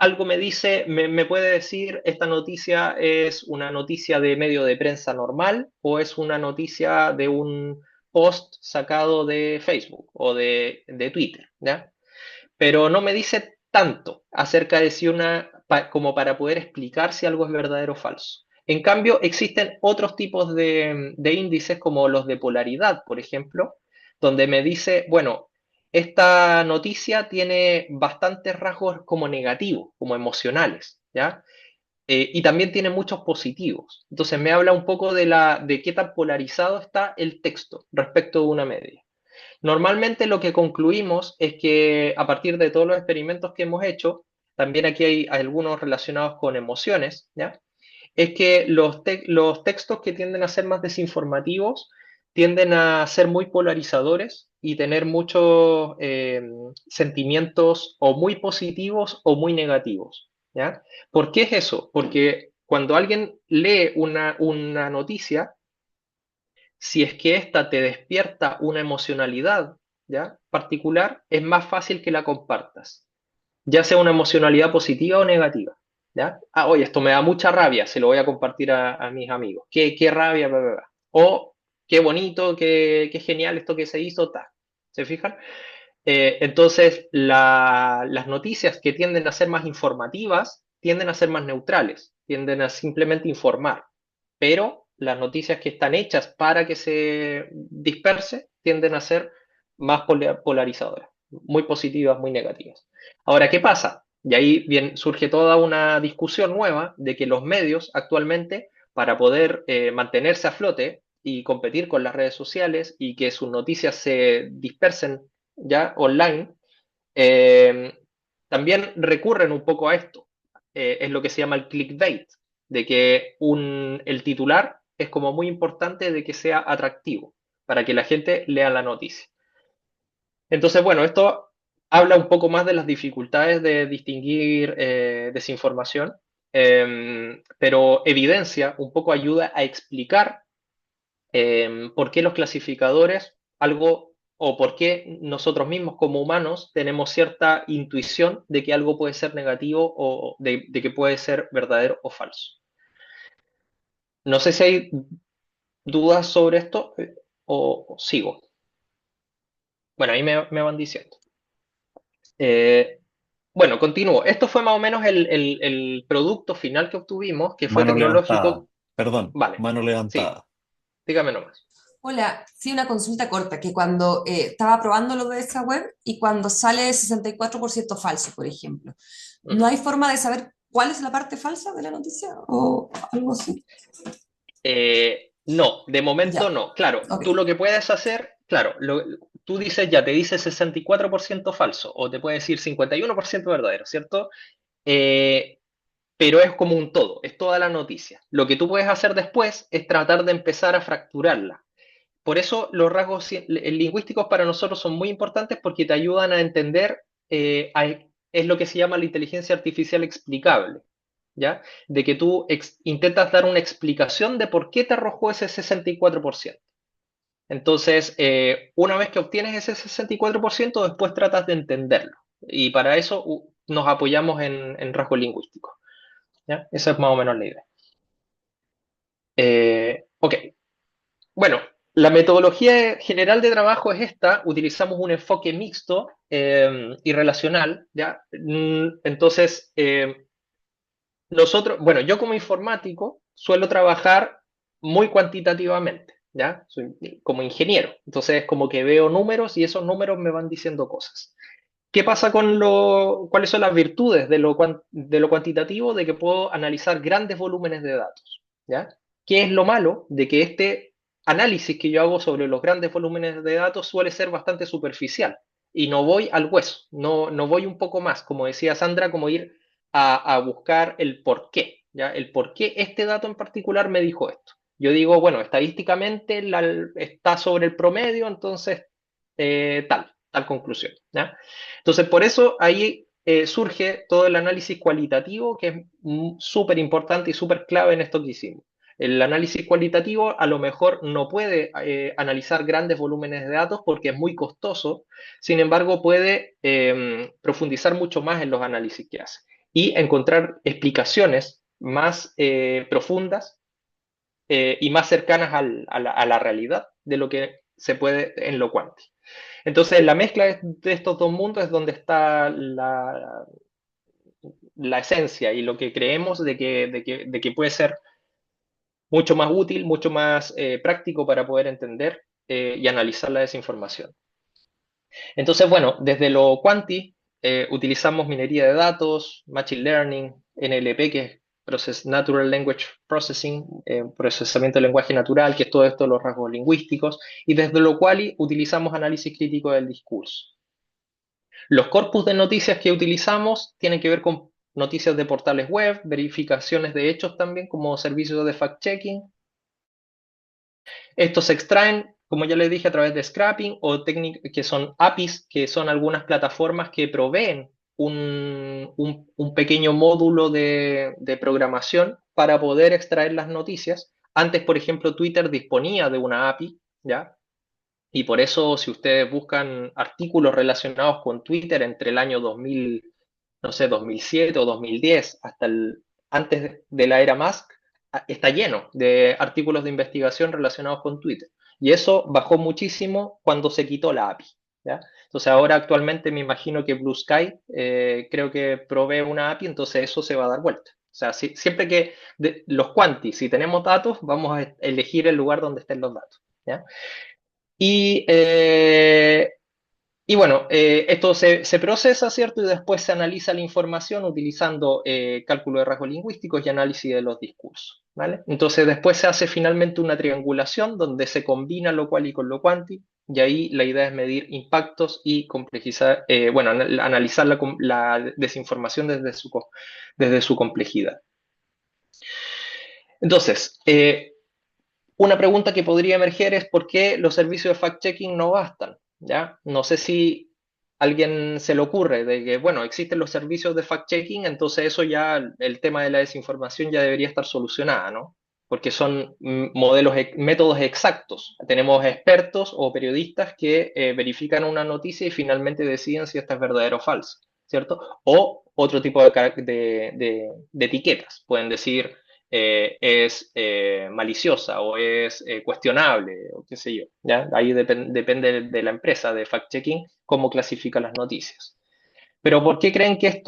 algo me dice, me puede decir, esta noticia es una noticia de medio de prensa normal o es una noticia de un post sacado de Facebook o de Twitter, ¿ya? Pero no me dice tanto acerca de si como para poder explicar si algo es verdadero o falso. En cambio, existen otros tipos de índices como los de polaridad, por ejemplo, donde me dice, bueno, esta noticia tiene bastantes rasgos como negativos, como emocionales, ¿ya? Y también tiene muchos positivos. Entonces me habla un poco de qué tan polarizado está el texto respecto de una media. Normalmente lo que concluimos es que a partir de todos los experimentos que hemos hecho, también aquí hay algunos relacionados con emociones, ¿ya? Es que los textos que tienden a ser más desinformativos tienden a ser muy polarizadores y tener muchos sentimientos o muy positivos o muy negativos, ¿ya? ¿Por qué es eso? Porque cuando alguien lee una noticia, si es que ésta te despierta una emocionalidad, ¿ya? Particular, es más fácil que la compartas, ya sea una emocionalidad positiva o negativa, ¿ya? Ah, oye, esto me da mucha rabia, se lo voy a compartir a mis amigos. Qué rabia, bla, bla, bla. O qué bonito, qué genial esto que se hizo, ta. ¿Se fijan? Entonces, las noticias que tienden a ser más informativas tienden a ser más neutrales, tienden a simplemente informar, pero las noticias que están hechas para que se disperse tienden a ser más polarizadoras, muy positivas, muy negativas. Ahora, ¿qué pasa? Y ahí bien, surge toda una discusión nueva de que los medios actualmente, para poder mantenerse a flote y competir con las redes sociales y que sus noticias se dispersen ya online, eh, también recurren un poco a esto. Es lo que se llama el clickbait, de que el titular es como muy importante de que sea atractivo, para que la gente lea la noticia. Entonces, bueno, esto habla un poco más de las dificultades de distinguir desinformación, pero evidencia, un poco ayuda a explicar por qué los clasificadores, algo, o por qué nosotros mismos como humanos tenemos cierta intuición de que algo puede ser negativo o de que puede ser verdadero o falso. No sé si hay dudas sobre esto o sigo. Bueno, ahí me van diciendo. Bueno, continúo. Esto fue más o menos el producto final que obtuvimos, que fue Mano levantada. tecnológico. Perdón, Vale, mano sí, levantada. dígame nomás. Hola, sí, una consulta corta, que cuando estaba probando lo de esa web y cuando sale 64% falso, por ejemplo, ¿no Ujú. hay forma de saber cuál es la parte falsa de la noticia o algo así? No, de momento Ya, no. Claro, ok. tú lo que puedes hacer, claro, tú dices ya, te dice 64% falso o te puede decir 51% verdadero, ¿cierto? Eh, pero es como un todo, es toda la noticia. Lo que tú puedes hacer después es tratar de empezar a fracturarla. Por eso los rasgos lingüísticos para nosotros son muy importantes porque te ayudan a entender, es lo que se llama la inteligencia artificial explicable, ¿ya? De que tú intentas dar una explicación de por qué te arrojó ese 64%. Entonces, una vez que obtienes ese 64%, después tratas de entenderlo. Y para eso nos apoyamos en rasgos lingüísticos, ¿ya? Esa es más o menos la idea. Ok. Bueno, la metodología general de trabajo es esta. Utilizamos un enfoque mixto y relacional, ¿ya? Entonces, nosotros, bueno, yo como informático suelo trabajar muy cuantitativamente, ¿ya? Soy como ingeniero. Entonces, como que veo números y esos números me van diciendo cosas. ¿Qué pasa cuáles son las virtudes de lo cuantitativo? De que puedo analizar grandes volúmenes de datos, ¿ya? ¿Qué es lo malo? De que este análisis que yo hago sobre los grandes volúmenes de datos suele ser bastante superficial y no voy al hueso, no voy un poco más, como decía Sandra, como ir a buscar el por qué, ¿ya? El por qué este dato en particular me dijo esto. Yo digo, bueno, estadísticamente está sobre el promedio, entonces tal conclusión, ¿ya? Entonces, por eso ahí surge todo el análisis cualitativo, que es súper importante y súper clave en esto que hicimos. El análisis cualitativo a lo mejor no puede analizar grandes volúmenes de datos porque es muy costoso, sin embargo puede profundizar mucho más en los análisis que hace y encontrar explicaciones más profundas y más cercanas a la realidad de lo que se puede en lo cuántico. Entonces, la mezcla de estos dos mundos es donde está la esencia y lo que creemos de que puede ser mucho más útil, mucho más práctico para poder entender y analizar la desinformación. Entonces, bueno, desde lo cuanti utilizamos minería de datos, machine learning, NLP, que es Natural Language Processing, procesamiento del lenguaje natural, que es todo esto de los rasgos lingüísticos, y desde lo quali utilizamos análisis crítico del discurso. Los corpus de noticias que utilizamos tienen que ver con noticias de portales web, verificaciones de hechos también, como servicios de fact-checking. Estos se extraen, como ya les dije, a través de scrapping o técnicas que son APIs, que son algunas plataformas que proveen un pequeño módulo de programación para poder extraer las noticias. Antes, por ejemplo, Twitter disponía de una API, ¿ya? Y por eso, si ustedes buscan artículos relacionados con Twitter entre el año 2000, no sé, 2007 o 2010, antes de la era Musk, está lleno de artículos de investigación relacionados con Twitter. Y eso bajó muchísimo cuando se quitó la API, ¿ya? Entonces ahora actualmente me imagino que Blue Sky creo que provee una API, entonces eso se va a dar vuelta. O sea, siempre que los quantis, si tenemos datos, vamos a elegir el lugar donde estén los datos, ¿ya? Y, eh, y bueno, esto se procesa, ¿cierto? Y después se analiza la información utilizando cálculo de rasgos lingüísticos y análisis de los discursos, ¿vale? Entonces después se hace finalmente una triangulación donde se combina lo cual y con lo cuanti, y ahí la idea es medir impactos y complejizar, bueno, analizar la desinformación desde su complejidad. Entonces, Una pregunta que podría emerger es por qué los servicios de fact-checking no bastan, ¿ya? No sé si a alguien se le ocurre de que, bueno, existen los servicios de fact-checking, entonces eso ya, el tema de la desinformación ya debería estar solucionada, ¿no? Porque son métodos exactos. Tenemos expertos o periodistas que verifican una noticia y finalmente deciden si esta es verdadera o falsa, ¿cierto? O otro tipo de etiquetas. Pueden decir es maliciosa o es cuestionable o qué sé yo, ¿ya? Ahí depende de la empresa de fact-checking cómo clasifica las noticias. Pero ¿por qué creen que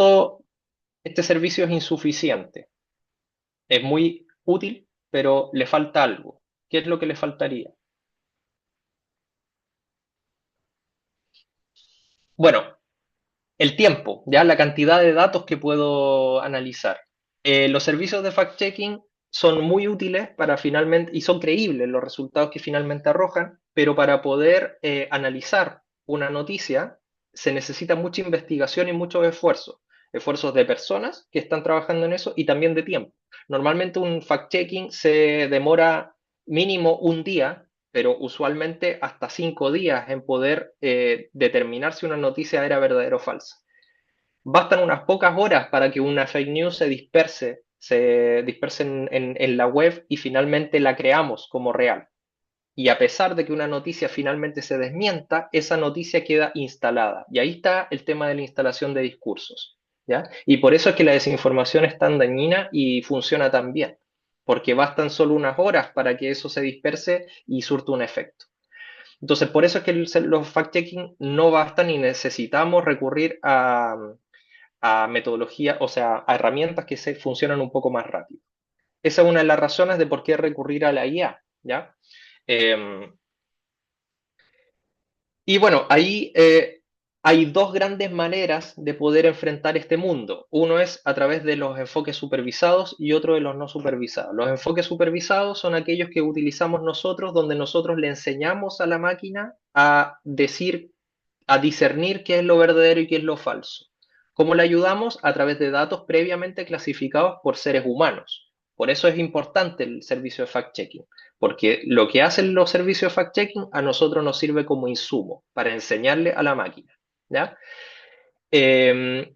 este servicio es insuficiente? Es muy útil, pero le falta algo. ¿Qué es lo que le faltaría? Bueno, el tiempo, ya la cantidad de datos que puedo analizar. Los servicios de fact-checking son muy útiles para finalmente, y son creíbles los resultados que finalmente arrojan, pero para poder analizar una noticia se necesita mucha investigación y muchos esfuerzos. Esfuerzos de personas que están trabajando en eso y también de tiempo. Normalmente un fact-checking se demora mínimo un día, pero usualmente hasta 5 días en poder determinar si una noticia era verdadera o falsa. Bastan unas pocas horas para que una fake news se disperse en la web y finalmente la creamos como real. Y a pesar de que una noticia finalmente se desmienta, esa noticia queda instalada. Y ahí está el tema de la instalación de discursos, ¿ya? Y por eso es que la desinformación es tan dañina y funciona tan bien, porque bastan solo unas horas para que eso se disperse y surta un efecto. Entonces, por eso es que los fact-checking no bastan y necesitamos recurrir a metodología, o sea, a herramientas que funcionan un poco más rápido. Esa es una de las razones de por qué recurrir a la IA, ¿ya? Eh, y bueno, ahí hay dos grandes maneras de poder enfrentar este mundo. Uno es a través de los enfoques supervisados y otro de los no supervisados. Los enfoques supervisados son aquellos que utilizamos nosotros, donde nosotros le enseñamos a la máquina a decir, a discernir qué es lo verdadero y qué es lo falso. ¿Cómo le ayudamos? A través de datos previamente clasificados por seres humanos. Por eso es importante el servicio de fact-checking, porque lo que hacen los servicios de fact-checking a nosotros nos sirve como insumo para enseñarle a la máquina, ¿ya? Eh,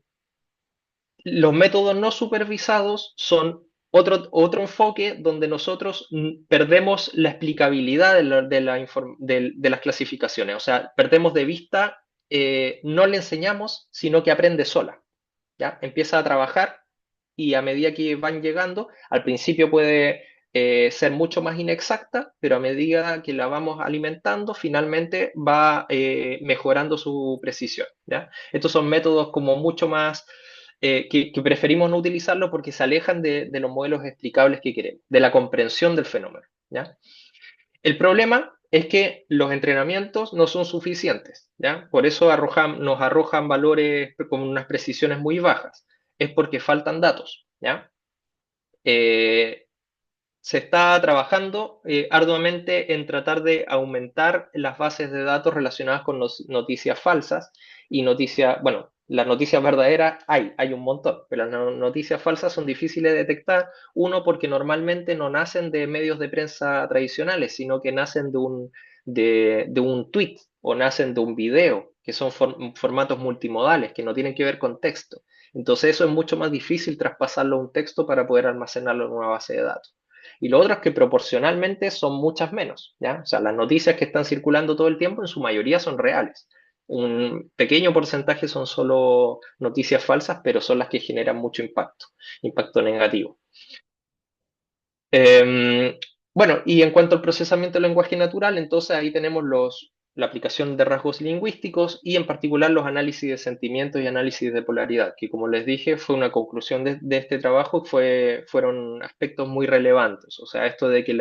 los métodos no supervisados son otro enfoque donde nosotros perdemos la explicabilidad de las clasificaciones, o sea, perdemos de vista, no le enseñamos, sino que aprende sola, ¿ya? Empieza a trabajar y a medida que van llegando, al principio puede ser mucho más inexacta, pero a medida que la vamos alimentando, finalmente va mejorando su precisión, ¿ya? Estos son métodos como mucho más que preferimos no utilizarlo porque se alejan de los modelos explicables que queremos, de la comprensión del fenómeno, ¿ya? El problema es que los entrenamientos no son suficientes, ¿ya? Por eso nos arrojan valores con unas precisiones muy bajas. Es porque faltan datos, ¿ya? Eh, Se está trabajando arduamente en tratar de aumentar las bases de datos relacionadas con noticias falsas y noticias, bueno, las noticias verdaderas hay un montón, pero las noticias falsas son difíciles de detectar, uno porque normalmente no nacen de medios de prensa tradicionales, sino que nacen de un tweet o nacen de un video, que son formatos multimodales, que no tienen que ver con texto. Entonces eso es mucho más difícil traspasarlo a un texto para poder almacenarlo en una base de datos. Y lo otro es que proporcionalmente son muchas menos, ¿ya? O sea, las noticias que están circulando todo el tiempo en su mayoría son reales. Un pequeño porcentaje son solo noticias falsas, pero son las que generan mucho impacto negativo. Bueno, y en cuanto al procesamiento del lenguaje natural, entonces ahí tenemos la aplicación de rasgos lingüísticos y en particular los análisis de sentimientos y análisis de polaridad, que como les dije fue una conclusión de este trabajo, fueron aspectos muy relevantes. O sea, esto de que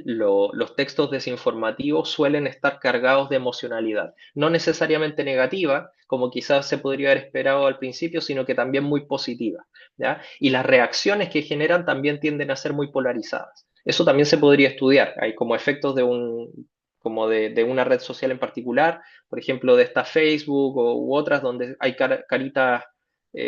los textos desinformativos suelen estar cargados de emocionalidad, no necesariamente negativa, como quizás se podría haber esperado al principio, sino que también muy positiva, ¿ya? Y las reacciones que generan también tienden a ser muy polarizadas. Eso también se podría estudiar, hay como efectos como de una red social en particular, por ejemplo, de esta Facebook u otras donde hay caritas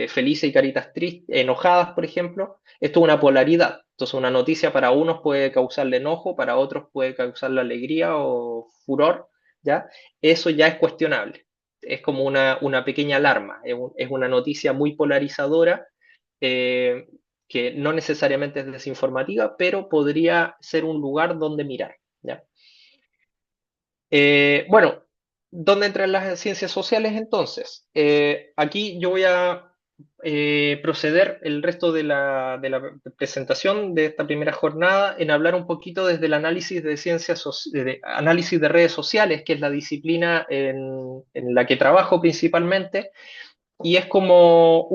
felices y caritas tristes, enojadas, por ejemplo. Esto es una polaridad. Entonces, una noticia para unos puede causarle enojo, para otros puede causarle alegría o furor, ¿ya? Eso ya es cuestionable. Es como una pequeña alarma, es una noticia muy polarizadora, eh, que no necesariamente es desinformativa, pero podría ser un lugar donde mirar, ¿ya? Bueno, ¿dónde entran las ciencias sociales entonces? Aquí yo voy a proceder el resto de la presentación de esta primera jornada en hablar un poquito desde el análisis de análisis de redes sociales, que es la disciplina en la que trabajo principalmente, y es como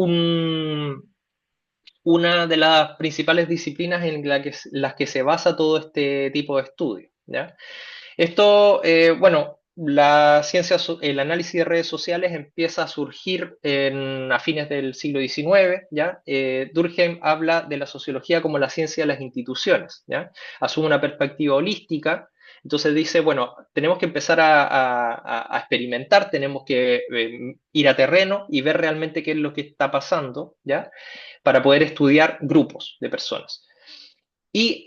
una de las principales disciplinas en las que se basa todo este tipo de estudios, ¿ya? Esto, bueno, el análisis de redes sociales empieza a surgir a fines del siglo XIX, ¿ya? Durkheim habla de la sociología como la ciencia de las instituciones, ¿ya? Asume una perspectiva holística, entonces dice, bueno, tenemos que empezar a experimentar, tenemos que ir a terreno y ver realmente qué es lo que está pasando, ¿ya? Para poder estudiar grupos de personas. Y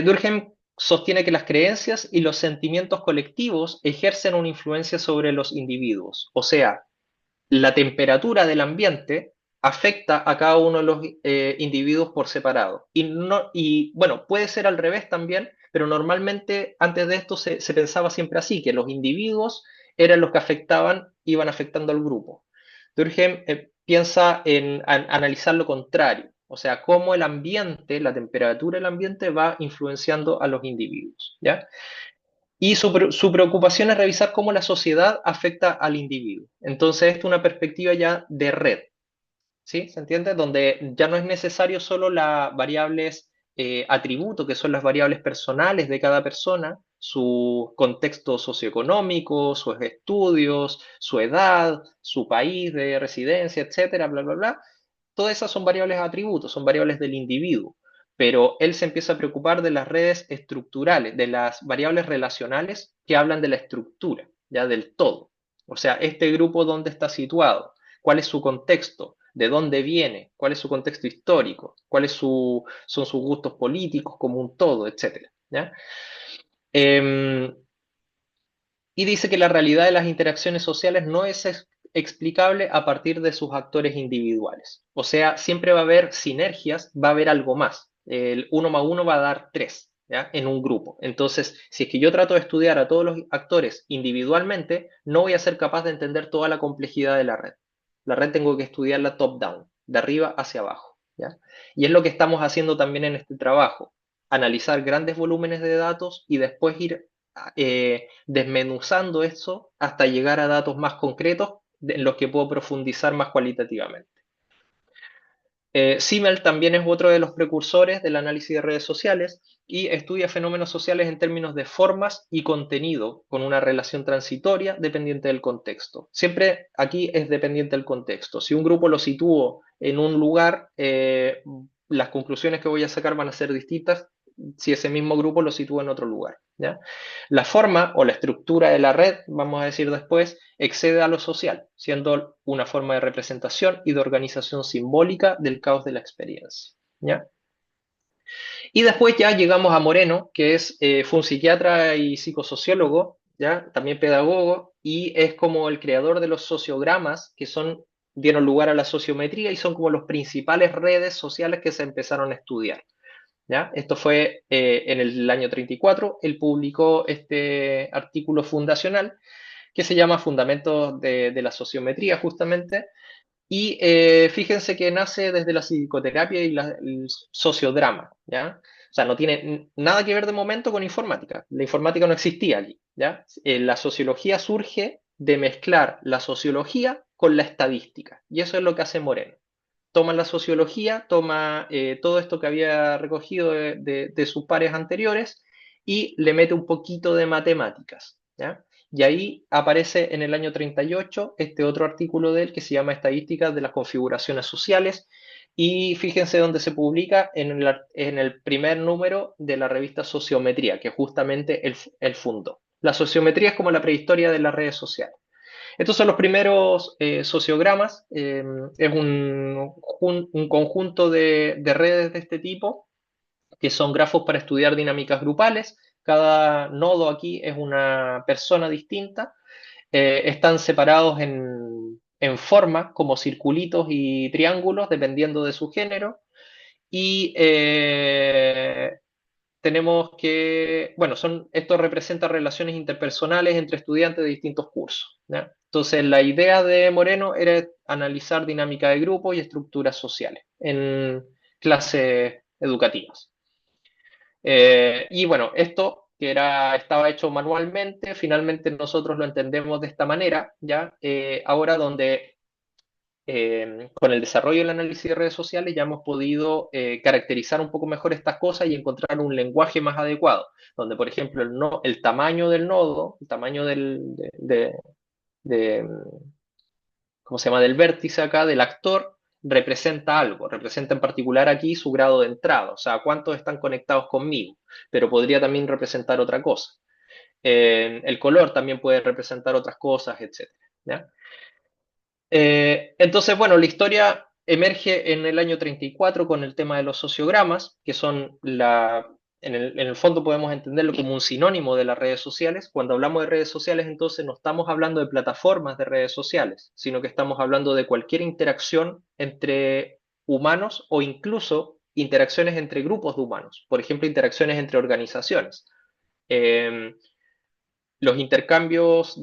Durkheim sostiene que las creencias y los sentimientos colectivos ejercen una influencia sobre los individuos. O sea, la temperatura del ambiente afecta a cada uno de los individuos por separado. Y bueno, puede ser al revés también, pero normalmente antes de esto se pensaba siempre así, que los individuos eran los que iban afectando al grupo. Durkheim piensa en analizar lo contrario, o sea, cómo el ambiente, la temperatura del ambiente va influenciando a los individuos, ¿ya? Y su preocupación es revisar cómo la sociedad afecta al individuo. Entonces, esto es una perspectiva ya de red, ¿sí? ¿Se entiende? Donde ya no es necesario solo las variables atributos, que son las variables personales de cada persona, su contexto socioeconómico, sus estudios, su edad, su país de residencia, etcétera, bla, bla, bla. Todas esas son variables atributos, son variables del individuo. Pero él se empieza a preocupar de las redes estructurales, de las variables relacionales que hablan de la estructura, ya del todo. O sea, este grupo, ¿dónde está situado? ¿Cuál es su contexto? ¿De dónde viene? ¿Cuál es su contexto histórico? ¿Cuáles son sus gustos políticos como un todo, etcétera? ¿Ya? Y dice que la realidad de las interacciones sociales no es explicable a partir de sus actores individuales. O sea, siempre va a haber sinergias, va a haber algo más. El 1 más 1 va a dar 3, ¿ya? En un grupo. Entonces, si es que yo trato de estudiar a todos los actores individualmente, no voy a ser capaz de entender toda la complejidad de la red. La red tengo que estudiarla top-down, de arriba hacia abajo, ¿ya? Y es lo que estamos haciendo también en este trabajo, analizar grandes volúmenes de datos y después ir desmenuzando eso hasta llegar a datos más concretos en los que puedo profundizar más cualitativamente. Simmel también es otro de los precursores del análisis de redes sociales y estudia fenómenos sociales en términos de formas y contenido, con una relación transitoria dependiente del contexto. Siempre aquí es dependiente del contexto. Si un grupo lo sitúo en un lugar, las conclusiones que voy a sacar van a ser distintas si ese mismo grupo lo sitúa en otro lugar, ¿ya? La forma o la estructura de la red, vamos a decir después, excede a lo social, siendo una forma de representación y de organización simbólica del caos de la experiencia, ¿ya? Y después ya llegamos a Moreno, que fue un psiquiatra y psicosociólogo, ¿ya? También pedagogo, y es como el creador de los sociogramas, que dieron lugar a la sociometría y son como las principales redes sociales que se empezaron a estudiar, ¿ya? Esto fue en el año 34, él publicó este artículo fundacional que se llama Fundamentos de la Sociometría, justamente, y fíjense que nace desde la psicoterapia y el sociodrama, ¿ya? O sea, no tiene nada que ver de momento con informática. La informática no existía allí, ¿ya? La sociología surge de mezclar la sociología con la estadística, y eso es lo que hace Moreno. Toma la sociología, toma todo esto que había recogido de sus pares anteriores y le mete un poquito de matemáticas, ¿ya? Y ahí aparece en el año 38 este otro artículo de él que se llama Estadísticas de las configuraciones sociales, y fíjense dónde se publica en el primer número de la revista Sociometría, que justamente él fundó. La sociometría es como la prehistoria de las redes sociales. Estos son los primeros sociogramas. Es un conjunto de redes de este tipo, que son grafos para estudiar dinámicas grupales. Cada nodo aquí es una persona distinta. Están separados en forma, como circulitos y triángulos, dependiendo de su género. Y tenemos que, bueno, esto representa relaciones interpersonales entre estudiantes de distintos cursos, ¿ya? Entonces, la idea de Moreno era analizar dinámica de grupos y estructuras sociales en clases educativas. Y bueno, esto que estaba hecho manualmente, finalmente nosotros lo entendemos de esta manera, ¿ya? Ahora donde con el desarrollo del análisis de redes sociales ya hemos podido caracterizar un poco mejor estas cosas y encontrar un lenguaje más adecuado, donde por ejemplo el tamaño del nodo, el tamaño de, ¿cómo se llama? Del vértice acá, del actor, representa algo, representa en particular aquí su grado de entrada, o sea, cuántos están conectados conmigo, pero podría también representar otra cosa. El color también puede representar otras cosas, etcétera, ¿ya? Entonces, bueno, la historia emerge en el año 34 con el tema de los sociogramas, que son en el fondo podemos entenderlo como un sinónimo de las redes sociales. Cuando hablamos de redes sociales, entonces no estamos hablando de plataformas de redes sociales, sino que estamos hablando de cualquier interacción entre humanos o incluso interacciones entre grupos de humanos, por ejemplo, interacciones entre organizaciones. Eh, los intercambios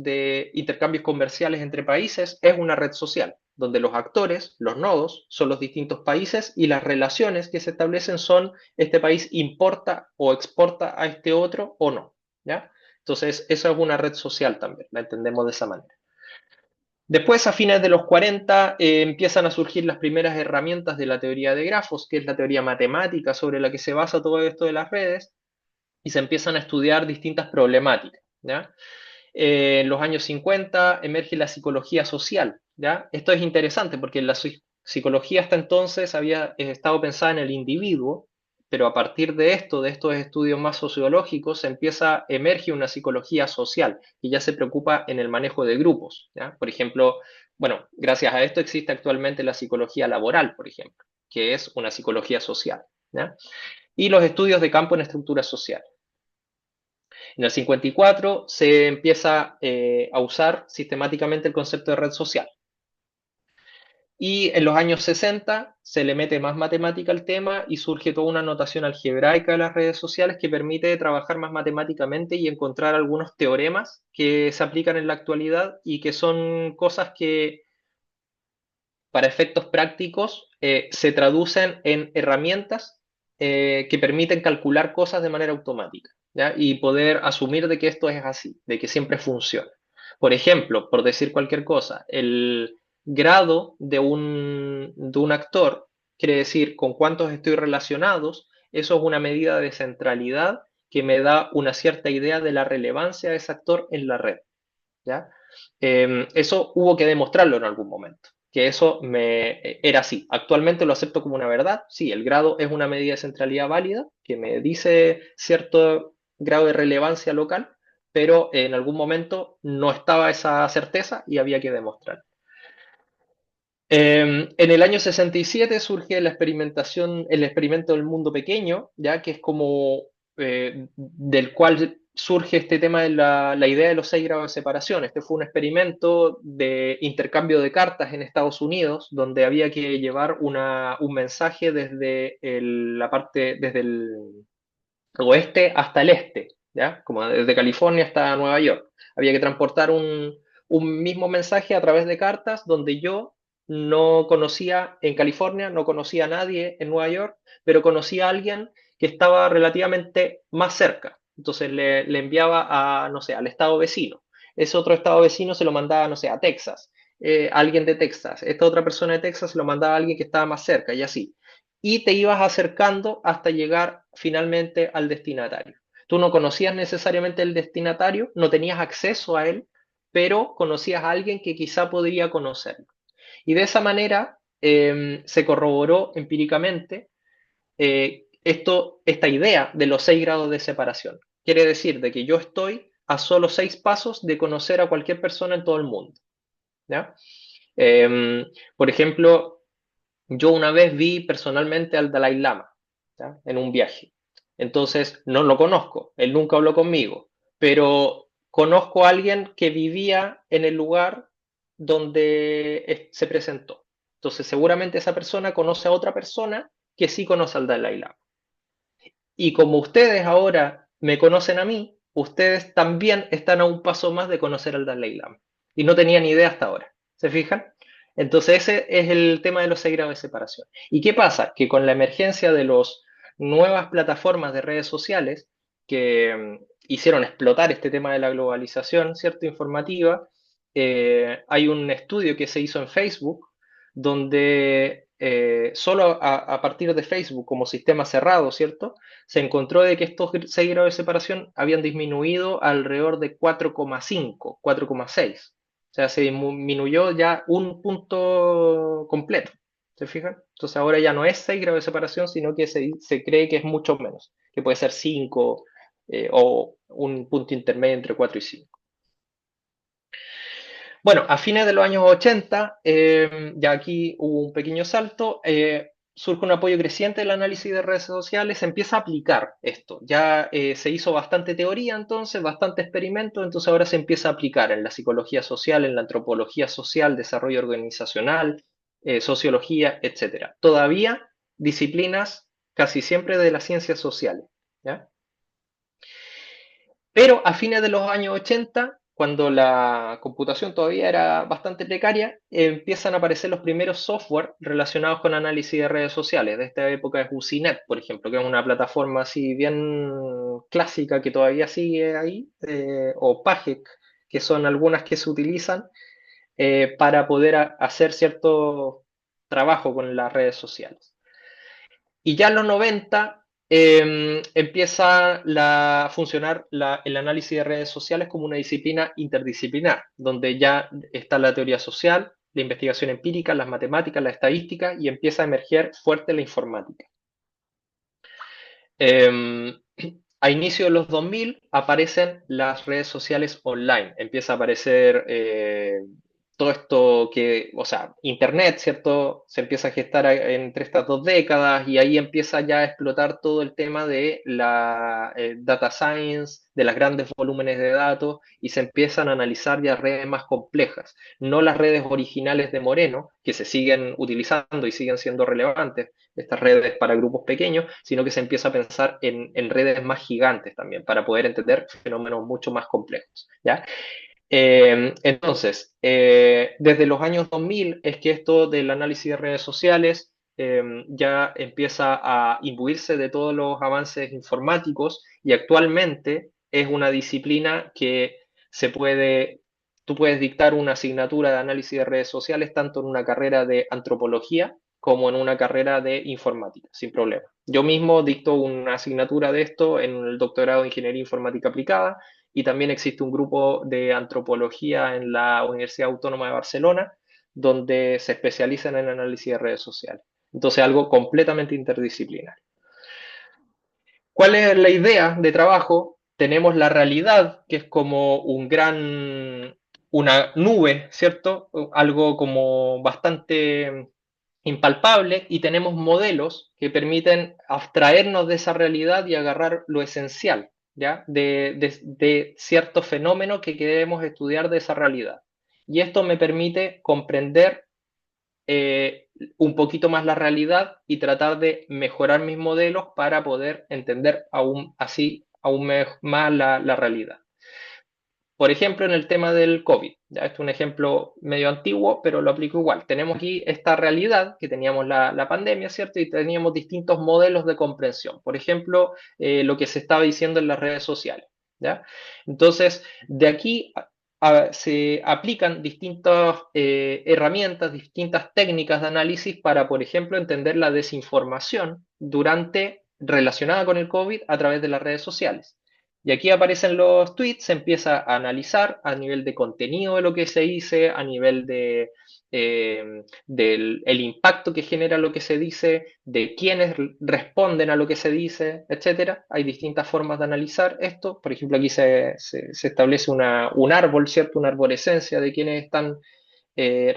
comerciales entre países es una red social, donde los actores, los nodos, son los distintos países y las relaciones que se establecen son este país importa o exporta a este otro o no, ¿ya? Entonces, eso es una red social también, la entendemos de esa manera. Después, a fines de los 40, empiezan a surgir las primeras herramientas de la teoría de grafos, que es la teoría matemática sobre la que se basa todo esto de las redes, y se empiezan a estudiar distintas problemáticas, ¿ya? En los años 50 emerge la psicología social, ¿ya? Esto es interesante porque la psicología hasta entonces había estado pensada en el individuo, pero a partir de esto, de estos estudios más sociológicos, emerge una psicología social y ya se preocupa en el manejo de grupos, ¿ya? Por ejemplo, bueno, gracias a esto existe actualmente la psicología laboral, por ejemplo, que es una psicología social, ¿ya? Y los estudios de campo en estructuras sociales. En el 54 se empieza a usar sistemáticamente el concepto de red social. Y en los años 60 se le mete más matemática al tema y surge toda una notación algebraica de las redes sociales que permite trabajar más matemáticamente y encontrar algunos teoremas que se aplican en la actualidad y que son cosas que para efectos prácticos se traducen en herramientas que permiten calcular cosas de manera automática, ¿ya? Y poder asumir de que esto es así, de que siempre funciona. Por ejemplo, por decir cualquier cosa, el grado de un actor quiere decir con cuántos estoy relacionados, eso es una medida de centralidad que me da una cierta idea de la relevancia de ese actor en la red, ¿ya? Eso hubo que demostrarlo en algún momento, que eso era así. Actualmente lo acepto como una verdad. Sí, el grado es una medida de centralidad válida que me dice cierto grado de relevancia local, pero en algún momento no estaba esa certeza y había que demostrar. En el año 67 surge la experimentación, el experimento del mundo pequeño, ya que es como del cual surge este tema de la idea de los 6 grados de separación. Este fue un experimento de intercambio de cartas en Estados Unidos, donde había que llevar un mensaje desde desde el oeste hasta el este, ¿ya? Como desde California hasta Nueva York. Había que transportar un mismo mensaje a través de cartas donde yo no conocía en California, no conocía a nadie en Nueva York, pero conocía a alguien que estaba relativamente más cerca. Entonces le enviaba a, no sé, al estado vecino. Ese otro estado vecino se lo mandaba, no sé, a Texas. A alguien de Texas. Esta otra persona de Texas se lo mandaba a alguien que estaba más cerca y así. Y te ibas acercando hasta llegar finalmente al destinatario. Tú no conocías necesariamente el destinatario, no tenías acceso a él, pero conocías a alguien que quizá podría conocerlo. Y de esa manera se corroboró empíricamente esta idea de los 6 grados de separación. Quiere decir de que yo estoy a solo 6 pasos de conocer a cualquier persona en todo el mundo. ¿ya? Por ejemplo, yo una vez vi personalmente al Dalai Lama, ¿ya? En un viaje. Entonces, no lo conozco, él nunca habló conmigo, pero conozco a alguien que vivía en el lugar donde se presentó. Entonces, seguramente esa persona conoce a otra persona que sí conoce al Dalai Lama. Y como ustedes ahora me conocen a mí, ustedes también están a un paso más de conocer al Dalai Lama. Y no tenían idea hasta ahora. ¿Se fijan? Entonces ese es el tema de los 6 grados de separación. ¿Y qué pasa? Que con la emergencia de las nuevas plataformas de redes sociales que hicieron explotar este tema de la globalización, ¿cierto? Informativa, hay un estudio que se hizo en Facebook donde solo a partir de Facebook como sistema cerrado, ¿cierto? Se encontró de que estos 6 grados de separación habían disminuido alrededor de 4,5, 4,6. O sea, se disminuyó ya un punto completo. ¿Se fijan? Entonces ahora ya no es 6 grados de separación, sino que se cree que es mucho menos, que puede ser 5 o un punto intermedio entre 4 y 5. Bueno, a fines de los años 80, ya aquí hubo un pequeño salto, surge un apoyo creciente del análisis de redes sociales, se empieza a aplicar esto. Ya se hizo bastante teoría entonces, bastante experimento, entonces ahora se empieza a aplicar en la psicología social, en la antropología social, desarrollo organizacional, sociología, etcétera. Todavía disciplinas casi siempre de las ciencias sociales, ¿ya? Pero a fines de los años 80, cuando la computación todavía era bastante precaria, empiezan a aparecer los primeros software relacionados con análisis de redes sociales. De esta época es Usenet, por ejemplo, que es una plataforma así bien clásica que todavía sigue ahí, o Pagec, que son algunas que se utilizan para poder hacer cierto trabajo con las redes sociales. Y ya en los 90 empieza a funcionar el análisis de redes sociales como una disciplina interdisciplinar, donde ya está la teoría social, la investigación empírica, las matemáticas, la estadística y empieza a emerger fuerte la informática. A inicio de los 2000 aparecen las redes sociales online, empieza a aparecer todo esto que, o sea, Internet, ¿cierto? Se empieza a gestar entre estas 2 décadas y ahí empieza ya a explotar todo el tema de la data science, de los grandes volúmenes de datos y se empiezan a analizar ya redes más complejas, no las redes originales de Moreno, que se siguen utilizando y siguen siendo relevantes, estas redes para grupos pequeños, sino que se empieza a pensar en redes más gigantes también para poder entender fenómenos mucho más complejos, ¿ya? Entonces, desde los años 2000 es que esto del análisis de redes sociales ya empieza a imbuirse de todos los avances informáticos y actualmente es una disciplina que tú puedes dictar una asignatura de análisis de redes sociales tanto en una carrera de antropología como en una carrera de informática, sin problema. Yo mismo dicto una asignatura de esto en el doctorado de Ingeniería Informática Aplicada y también existe un grupo de antropología en la Universidad Autónoma de Barcelona donde se especializan en análisis de redes sociales. Entonces, algo completamente interdisciplinario. ¿Cuál es la idea de trabajo? Tenemos la realidad, que es como una nube, ¿cierto? Algo como bastante impalpable y tenemos modelos que permiten abstraernos de esa realidad y agarrar lo esencial, ¿ya? De cierto fenómeno que queremos estudiar de esa realidad. Y esto me permite comprender un poquito más la realidad y tratar de mejorar mis modelos para poder entender aún más la realidad. Por ejemplo, en el tema del COVID, ya este es un ejemplo medio antiguo, pero lo aplico igual. Tenemos aquí esta realidad que teníamos la pandemia, ¿cierto? Y teníamos distintos modelos de comprensión. Por ejemplo, lo que se estaba diciendo en las redes sociales, ¿ya? Entonces, de aquí se aplican distintas herramientas, distintas técnicas de análisis para, por ejemplo, entender la desinformación relacionada con el COVID a través de las redes sociales. Y aquí aparecen los tweets, se empieza a analizar a nivel de contenido de lo que se dice, a nivel del el impacto que genera lo que se dice, de quiénes responden a lo que se dice, etcétera. Hay distintas formas de analizar esto. Por ejemplo, aquí se establece un árbol, ¿cierto? Una arborescencia de quienes están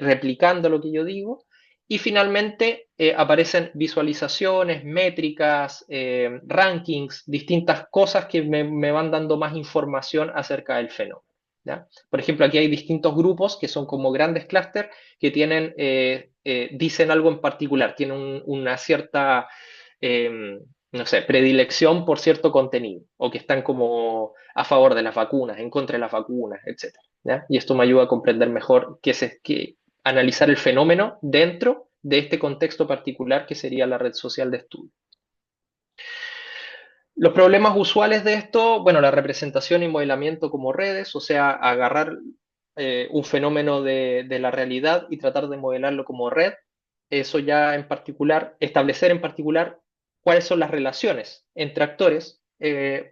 replicando lo que yo digo. Y finalmente aparecen visualizaciones, métricas, rankings, distintas cosas que me van dando más información acerca del fenómeno, ¿ya? Por ejemplo, aquí hay distintos grupos que son como grandes clústeres que tienen, dicen algo en particular, tienen una cierta, no sé, predilección por cierto contenido, o que están como a favor de las vacunas, en contra de las vacunas, etcétera, ¿ya? Y esto me ayuda a comprender mejor analizar el fenómeno dentro de este contexto particular que sería la red social de estudio. Los problemas usuales de esto, bueno, la representación y modelamiento como redes, o sea, agarrar un fenómeno de la realidad y tratar de modelarlo como red. Eso ya en particular, establecer en particular cuáles son las relaciones entre actores.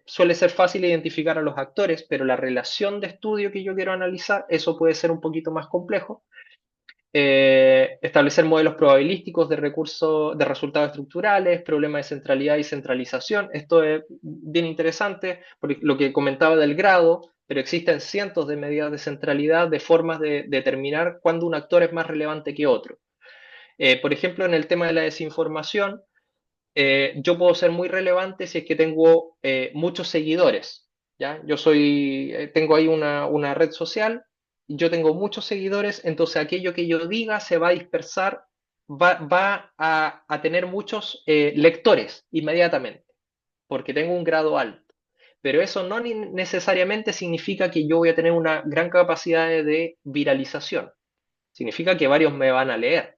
Suele ser fácil identificar a los actores, pero la relación de estudio que yo quiero analizar, eso puede ser un poquito más complejo. Establecer modelos probabilísticos de recursos, de resultados estructurales, problemas de centralidad y centralización. Esto es bien interesante, porque lo que comentaba del grado, pero existen cientos de medidas de centralidad, de formas de determinar cuándo un actor es más relevante que otro. Por ejemplo, en el tema de la desinformación, yo puedo ser muy relevante si es que tengo muchos seguidores, ¿ya? Tengo ahí una red social, yo tengo muchos seguidores, entonces aquello que yo diga se va a dispersar, va a tener muchos lectores inmediatamente, porque tengo un grado alto. Pero eso no necesariamente significa que yo voy a tener una gran capacidad de viralización. Significa que varios me van a leer,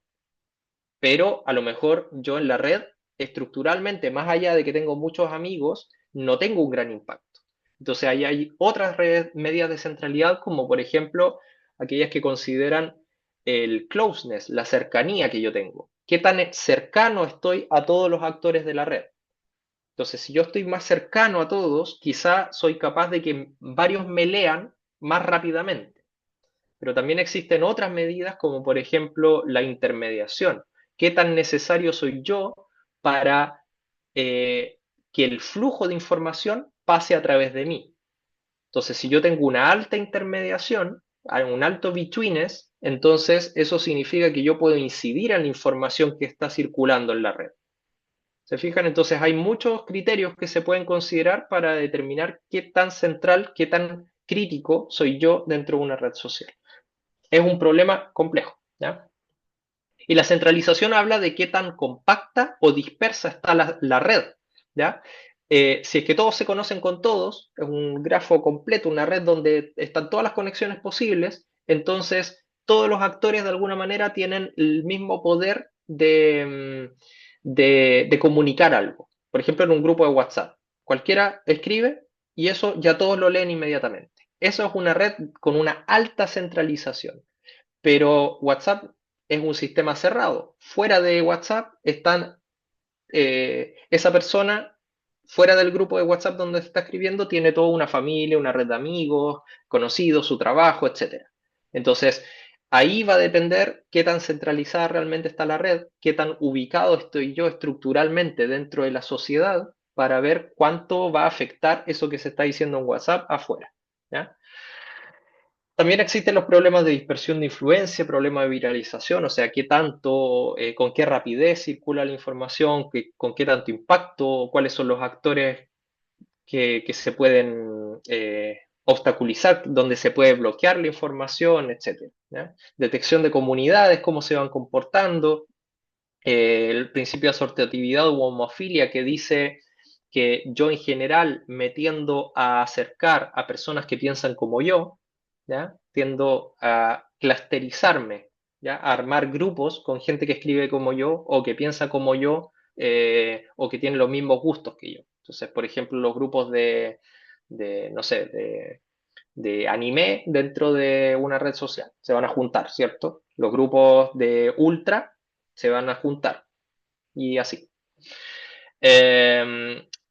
pero a lo mejor yo en la red, estructuralmente, más allá de que tengo muchos amigos, no tengo un gran impacto. Entonces ahí hay otras medidas de centralidad, como por ejemplo aquellas que consideran el closeness, la cercanía que yo tengo. ¿Qué tan cercano estoy a todos los actores de la red? Entonces, si yo estoy más cercano a todos, quizá soy capaz de que varios me lean más rápidamente. Pero también existen otras medidas, como por ejemplo la intermediación. ¿Qué tan necesario soy yo para que el flujo de información pase a través de mí? Entonces, si yo tengo una alta intermediación, un alto betweenness, entonces eso significa que yo puedo incidir en la información que está circulando en la red. ¿Se fijan? Entonces hay muchos criterios que se pueden considerar para determinar qué tan central, qué tan crítico soy yo dentro de una red social. Es un problema complejo, ¿ya? Y la centralización habla de qué tan compacta o dispersa está la red, ¿ya? Si es que todos se conocen con todos, es un grafo completo, una red donde están todas las conexiones posibles, entonces todos los actores de alguna manera tienen el mismo poder de comunicar algo. Por ejemplo, en un grupo de WhatsApp, cualquiera escribe y eso ya todos lo leen inmediatamente. Eso es una red con una alta centralización. Pero WhatsApp es un sistema cerrado. Fuera de WhatsApp están esa persona, fuera del grupo de WhatsApp donde se está escribiendo, tiene toda una familia, una red de amigos, conocidos, su trabajo, etc. Entonces, ahí va a depender qué tan centralizada realmente está la red, qué tan ubicado estoy yo estructuralmente dentro de la sociedad para ver cuánto va a afectar eso que se está diciendo en WhatsApp afuera, ¿ya? También existen los problemas de dispersión de influencia, problemas de viralización, o sea, qué tanto, con qué rapidez circula la información, con qué tanto impacto, cuáles son los actores que se pueden obstaculizar, donde se puede bloquear la información, etcétera, ¿ya? Detección de comunidades, cómo se van comportando, el principio de asociatividad u homofilia que dice que yo en general me tiendo a acercar a personas que piensan como yo, ¿ya? Tiendo a clusterizarme, ¿ya? A armar grupos con gente que escribe como yo o que piensa como yo o que tiene los mismos gustos que yo. Entonces, por ejemplo, los grupos no sé, de anime dentro de una red social se van a juntar, ¿cierto? Los grupos de ultra se van a juntar y así.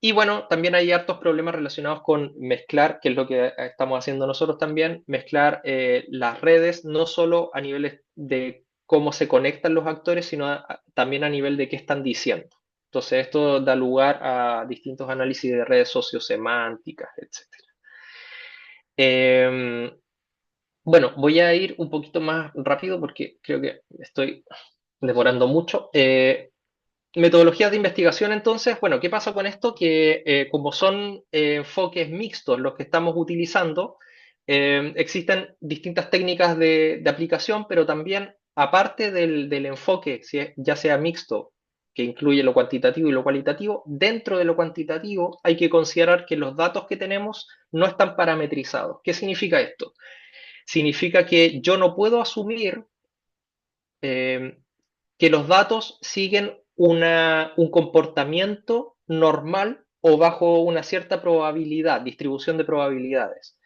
Y bueno, también hay hartos problemas relacionados con mezclar, que es lo que estamos haciendo nosotros también, mezclar las redes no solo a niveles de cómo se conectan los actores, sino también a nivel de qué están diciendo. Entonces esto da lugar a distintos análisis de redes sociosemánticas, etc. Bueno, voy a ir un poquito más rápido porque creo que me estoy demorando mucho. Metodologías de investigación, entonces, bueno, ¿qué pasa con esto? Que como son enfoques mixtos los que estamos utilizando, existen distintas técnicas de aplicación, pero también, aparte del enfoque, ya sea mixto, que incluye lo cuantitativo y lo cualitativo, dentro de lo cuantitativo hay que considerar que los datos que tenemos no están parametrizados. ¿Qué significa esto? Significa que yo no puedo asumir eh, que los datos siguen un comportamiento normal o bajo una cierta probabilidad, distribución de probabilidades.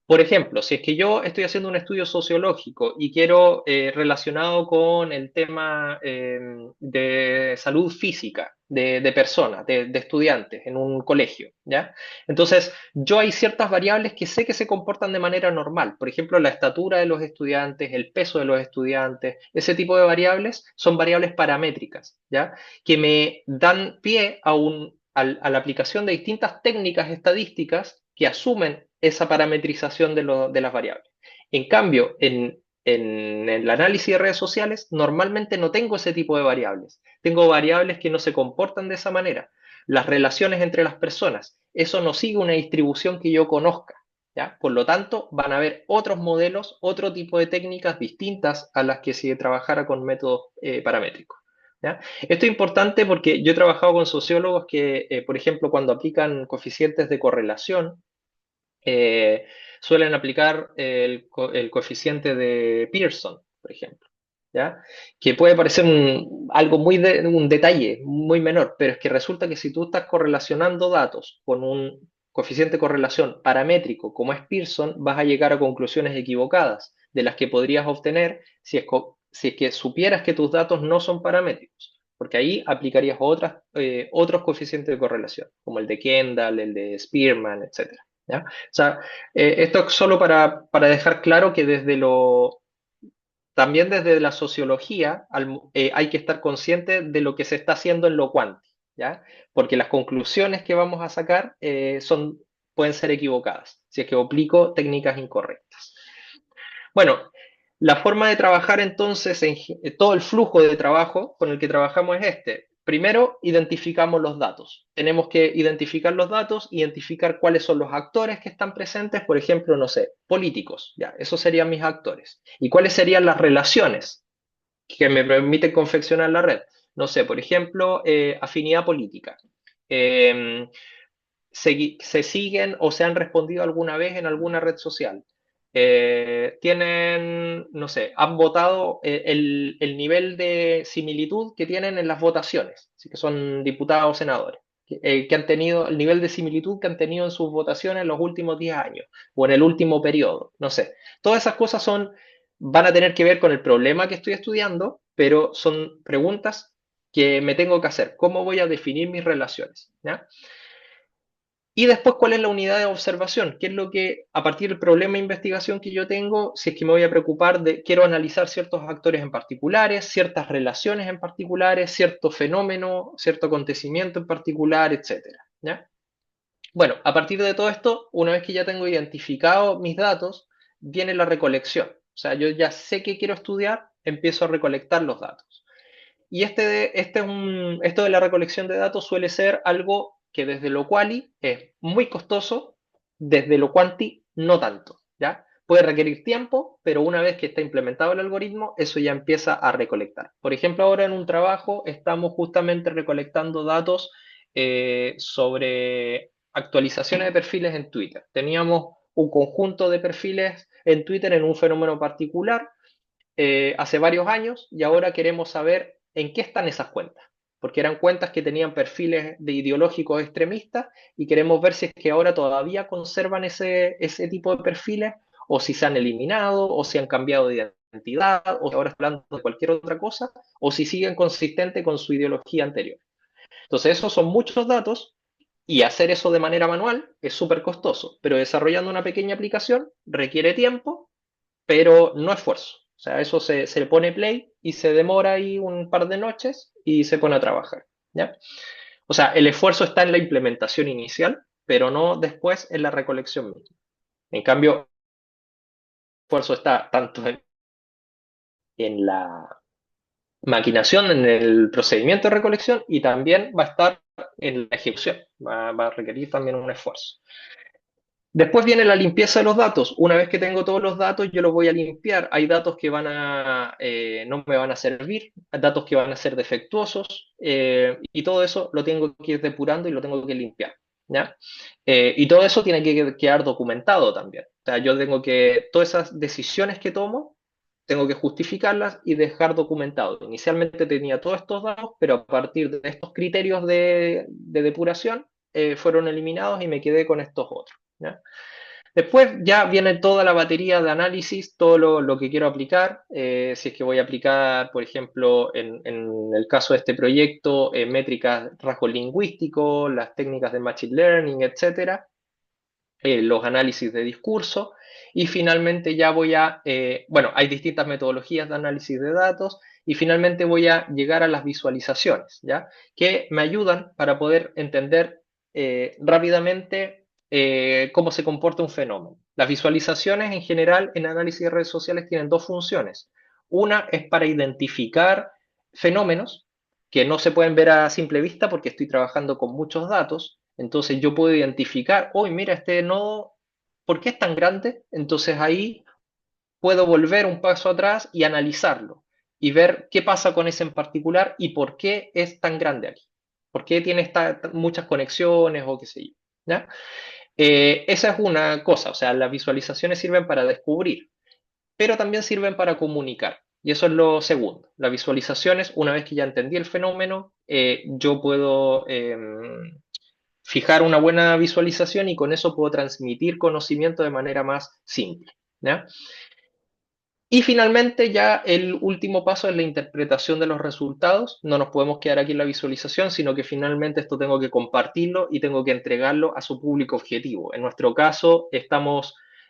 Por ejemplo, si es que yo estoy haciendo un estudio sociológico y quiero relacionado con el tema de salud física de personas, de estudiantes en un colegio, ¿ya? Entonces, yo hay ciertas variables que sé que se comportan de manera normal. Por ejemplo, la estatura de los estudiantes, el peso de los estudiantes, ese tipo de variables son variables paramétricas, ¿ya? Que me dan pie a la aplicación de distintas técnicas estadísticas que asumen esa parametrización de las variables. En cambio, en el análisis de redes sociales, normalmente no tengo ese tipo de variables. Tengo variables que no se comportan de esa manera. Las relaciones entre las personas, eso no sigue una distribución que yo conozca. ¿Ya? Por lo tanto, van a haber otros modelos, otro tipo de técnicas distintas a las que si trabajara con métodos paramétricos. ¿Ya? Esto es importante porque yo he trabajado con sociólogos que, por ejemplo, cuando aplican coeficientes de correlación, eh, suelen aplicar el coeficiente de Pearson, por ejemplo, ¿ya? Que puede parecer algo un detalle muy menor, pero es que resulta que si tú estás correlacionando datos con un coeficiente de correlación paramétrico como es Pearson, vas a llegar a conclusiones equivocadas de las que podrías obtener si es que supieras que tus datos no son paramétricos. Porque ahí aplicarías otros coeficientes de correlación, como el de Kendall, el de Spearman, etc. ¿Ya? O sea, esto es solo para dejar claro que también desde la sociología hay que estar consciente de lo que se está haciendo en lo cuántico, ¿ya? Porque las conclusiones que vamos a sacar pueden ser equivocadas, si es que aplico técnicas incorrectas. Bueno, la forma de trabajar entonces, todo el flujo de trabajo con el que trabajamos es este. Primero, identificamos los datos. Tenemos que identificar los datos, identificar cuáles son los actores que están presentes, por ejemplo, no sé, políticos, ya, esos serían mis actores. ¿Y cuáles serían las relaciones que me permiten confeccionar la red? No sé, por ejemplo, afinidad política. Eh, se siguen o se han respondido alguna vez en alguna red social. Tienen, no sé, han votado el nivel de similitud que tienen en las votaciones, así que son diputados o senadores, que han tenido el nivel de similitud que han tenido en sus votaciones en los últimos 10 años o en el último periodo, no sé. Todas esas cosas van a tener que ver con el problema que estoy estudiando, pero son preguntas que me tengo que hacer. ¿Cómo voy a definir mis relaciones? ¿Ya? Y después, ¿cuál es la unidad de observación? ¿Qué es lo que, a partir del problema de investigación que yo tengo, si es que me voy a preocupar quiero analizar ciertos actores en particulares, ciertas relaciones en particulares, cierto fenómeno, cierto acontecimiento en particular, etcétera, ¿ya? Bueno, a partir de todo esto, una vez que ya tengo identificado mis datos, viene la recolección. O sea, yo ya sé qué quiero estudiar, empiezo a recolectar los datos. Y esto de la recolección de datos suele ser algo que desde lo quali es muy costoso, desde lo quanti no tanto, ¿ya? Puede requerir tiempo, pero una vez que está implementado el algoritmo, eso ya empieza a recolectar. Por ejemplo, ahora en un trabajo estamos justamente recolectando datos sobre actualizaciones de perfiles en Twitter. Teníamos un conjunto de perfiles en Twitter en un fenómeno particular hace varios años y ahora queremos saber en qué están esas cuentas, porque eran cuentas que tenían perfiles de ideológicos extremistas y queremos ver si es que ahora todavía conservan ese tipo de perfiles o si se han eliminado o si han cambiado de identidad o si ahora están hablando de cualquier otra cosa o si siguen consistentes con su ideología anterior. Entonces, esos son muchos datos y hacer eso de manera manual es súper costoso, pero desarrollando una pequeña aplicación requiere tiempo pero no esfuerzo. O sea, eso se le pone play y se demora ahí un par de noches y se pone a trabajar. ¿Ya? O sea, el esfuerzo está en la implementación inicial, pero no después en la recolección misma. En cambio, esfuerzo está tanto en la maquinación, en el procedimiento de recolección y también va a estar en la ejecución, va a requerir también un esfuerzo. Después viene la limpieza de los datos. Una vez que tengo todos los datos, yo los voy a limpiar. Hay datos que no me van a servir, hay datos que van a ser defectuosos, y todo eso lo tengo que ir depurando y lo tengo que limpiar, ¿ya? Y todo eso tiene que quedar documentado también. O sea, todas esas decisiones que tomo, tengo que justificarlas y dejar documentado. Inicialmente tenía todos estos datos, pero a partir de estos criterios de depuración, fueron eliminados y me quedé con estos otros, ¿ya? Después ya viene toda la batería de análisis, todo lo que quiero aplicar. Si es que voy a aplicar, por ejemplo, en el caso de este proyecto, métricas, rasgos lingüísticos, las técnicas de Machine Learning, etcétera, los análisis de discurso. Y finalmente bueno, hay distintas metodologías de análisis de datos. Y finalmente voy a llegar a las visualizaciones, ¿ya? Que me ayudan para poder entender rápidamente cómo se comporta un fenómeno. Las visualizaciones en general en análisis de redes sociales tienen dos funciones. Una es para identificar fenómenos que no se pueden ver a simple vista porque estoy trabajando con muchos datos. Entonces yo puedo identificar, hoy mira, este nodo, ¿por qué es tan grande? Entonces ahí puedo volver un paso atrás y analizarlo y ver qué pasa con ese en particular y por qué es tan grande aquí. ¿Por qué tiene muchas conexiones o qué sé yo? ¿Ya? Esa es una cosa, o sea, las visualizaciones sirven para descubrir, pero también sirven para comunicar. Y eso es lo segundo. Las visualizaciones, una vez que ya entendí el fenómeno, yo puedo fijar una buena visualización y con eso puedo transmitir conocimiento de manera más simple, ¿ya? Y finalmente ya el último paso es la interpretación de los resultados. No nos podemos quedar aquí en la visualización, sino que finalmente esto tengo que compartirlo y tengo que entregarlo a su público objetivo. En nuestro caso,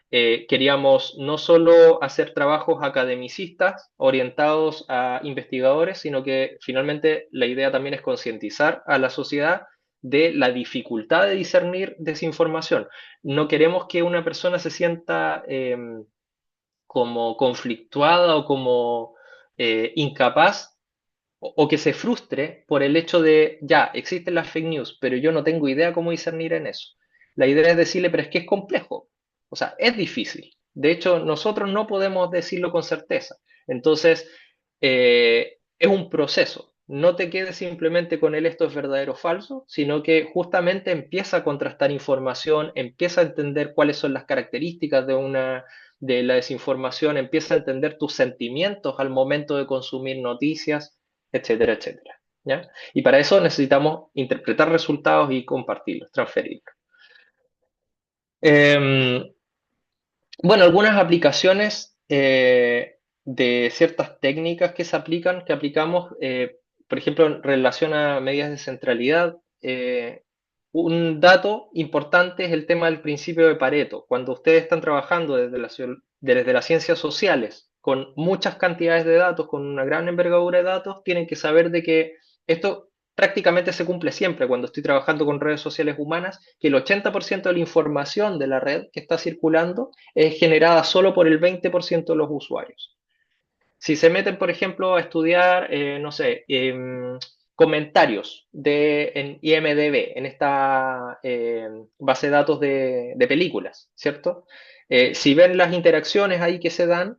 queríamos no solo hacer trabajos academicistas orientados a investigadores, sino que finalmente la idea también es concientizar a la sociedad de la dificultad de discernir desinformación. No queremos que una persona se sienta como conflictuada o como incapaz o que se frustre por el hecho de, ya, existen las fake news, pero yo no tengo idea cómo discernir en eso. La idea es decirle, pero es que es complejo, o sea, es difícil. De hecho, nosotros no podemos decirlo con certeza. Entonces, es un proceso. No te quedes simplemente con el esto es verdadero o falso, sino que justamente empieza a contrastar información, empieza a entender cuáles son las características de la desinformación, empieza a entender tus sentimientos al momento de consumir noticias, etcétera, etcétera, ¿ya? Y para eso necesitamos interpretar resultados y compartirlos, transferirlos. Bueno, algunas aplicaciones de ciertas técnicas que que aplicamos, por ejemplo, en relación a medidas de centralidad, un dato importante es el tema del principio de Pareto. Cuando ustedes están trabajando desde las ciencias sociales con muchas cantidades de datos, con una gran envergadura de datos, tienen que saber de que esto prácticamente se cumple siempre cuando estoy trabajando con redes sociales humanas, que el 80% de la información de la red que está circulando es generada solo por el 20% de los usuarios. Si se meten, por ejemplo, a estudiar, no sé, comentarios en IMDb, en esta base de datos de películas, ¿cierto? Si ven las interacciones ahí que se dan,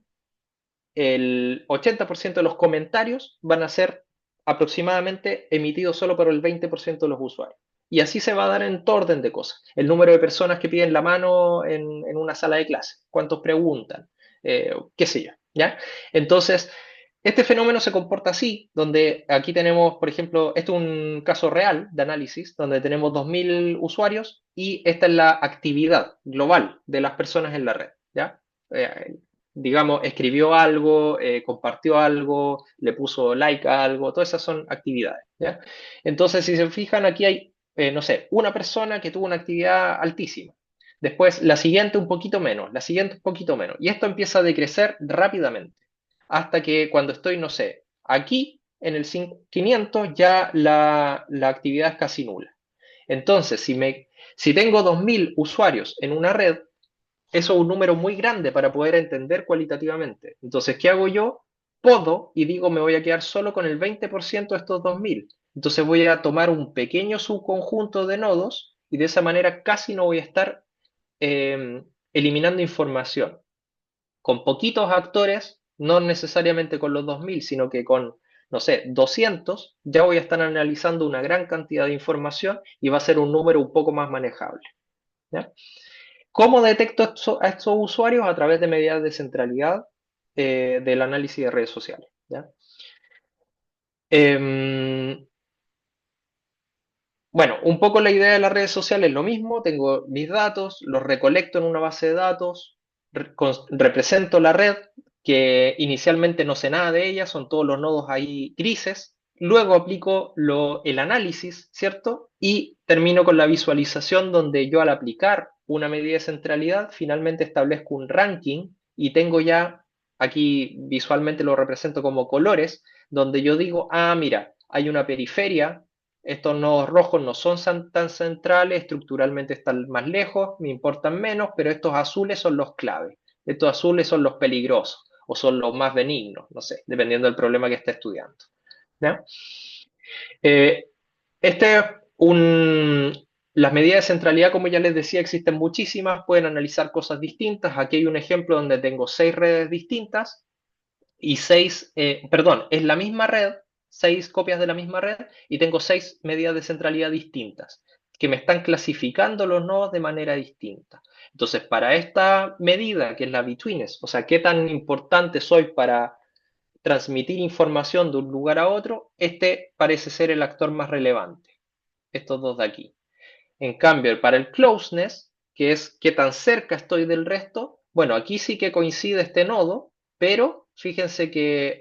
el 80% de los comentarios van a ser aproximadamente emitidos solo por el 20% de los usuarios. Y así se va a dar en todo orden de cosas. El número de personas que piden la mano en una sala de clase, cuántos preguntan, qué sé yo, ¿ya? Entonces, este fenómeno se comporta así, donde aquí tenemos, por ejemplo, esto es un caso real de análisis, donde tenemos 2.000 usuarios y esta es la actividad global de las personas en la red, ¿ya? Digamos, escribió algo, compartió algo, le puso like a algo, todas esas son actividades, ¿ya? Entonces, si se fijan, aquí hay, no sé, una persona que tuvo una actividad altísima. Después, la siguiente un poquito menos, la siguiente un poquito menos. Y esto empieza a decrecer rápidamente. Hasta que cuando estoy, no sé, aquí en el 500 ya la actividad es casi nula. Entonces, si tengo 2.000 usuarios en una red, eso es un número muy grande para poder entender cualitativamente. Entonces, ¿qué hago yo? Podo y digo, me voy a quedar solo con el 20% de estos 2000. Entonces voy a tomar un pequeño subconjunto de nodos y de esa manera casi no voy a estar eliminando información. Con poquitos actores, no necesariamente con los 2000, sino que con, no sé, 200, ya voy a estar analizando una gran cantidad de información y va a ser un número un poco más manejable. ¿Ya? ¿Cómo detecto a estos usuarios? A través de medidas de centralidad del análisis de redes sociales. ¿Ya? Bueno, un poco la idea de las redes sociales es lo mismo. Tengo mis datos, los recolecto en una base de datos, represento la red, que inicialmente no sé nada de ella, son todos los nodos ahí grises. Luego aplico el análisis, ¿cierto? Y termino con la visualización donde yo al aplicar una medida de centralidad finalmente establezco un ranking y tengo ya, aquí visualmente lo represento como colores, donde yo digo, ah, mira, hay una periferia, estos nodos rojos no son tan centrales, estructuralmente están más lejos, me importan menos, pero estos azules son los claves, estos azules son los peligrosos o son los más benignos, no sé, dependiendo del problema que esté estudiando. ¿Ya? Eh, este es las medidas de centralidad, como ya les decía, existen muchísimas, pueden analizar cosas distintas. Aquí hay un ejemplo donde tengo 6 redes distintas y 6, perdón, es la misma red, 6 copias de la misma red y tengo 6 medidas de centralidad distintas que me están clasificando los nodos de manera distinta. Entonces, para esta medida, que es la betweenness, o sea, qué tan importante soy para transmitir información de un lugar a otro, este parece ser el actor más relevante, estos dos de aquí. En cambio, para el closeness, que es qué tan cerca estoy del resto, bueno, aquí sí que coincide este nodo, pero fíjense que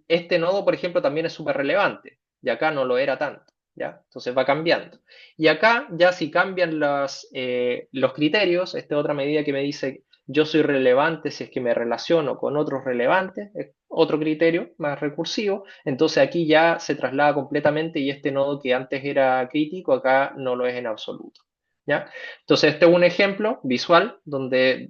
este nodo, por ejemplo, también es súper relevante, y acá no lo era tanto, ¿ya? Entonces va cambiando. Y acá ya si cambian los criterios, esta otra medida que me dice yo soy relevante si es que me relaciono con otros relevantes, es otro criterio más recursivo, entonces aquí ya se traslada completamente y este nodo que antes era crítico acá no lo es en absoluto. ¿Ya? Entonces este es un ejemplo visual donde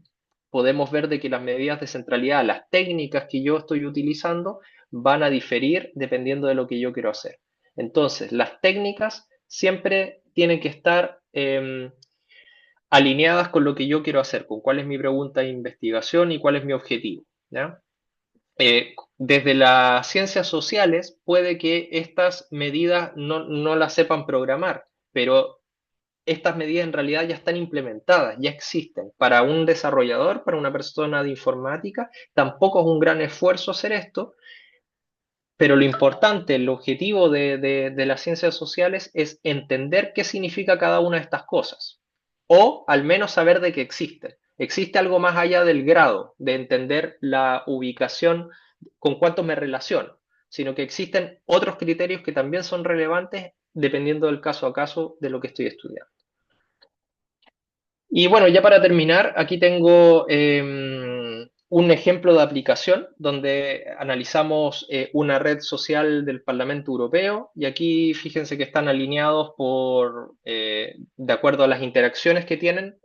podemos ver de que las medidas de centralidad, las técnicas que yo estoy utilizando van a diferir dependiendo de lo que yo quiero hacer. Entonces las técnicas siempre tienen que estar alineadas con lo que yo quiero hacer, con cuál es mi pregunta de investigación y cuál es mi objetivo. ¿Ya? Desde las ciencias sociales puede que estas medidas no las sepan programar, pero estas medidas en realidad ya están implementadas, ya existen. Para un desarrollador, para una persona de informática, tampoco es un gran esfuerzo hacer esto, pero lo importante, el objetivo de las ciencias sociales es entender qué significa cada una de estas cosas, o al menos saber de que existen. Existe algo más allá del grado, de entender la ubicación, con cuánto me relaciono, sino que existen otros criterios que también son relevantes dependiendo del caso a caso de lo que estoy estudiando. Y bueno, ya para terminar, aquí tengo un ejemplo de aplicación donde analizamos una red social del Parlamento Europeo y aquí fíjense que están alineados de acuerdo a las interacciones que tienen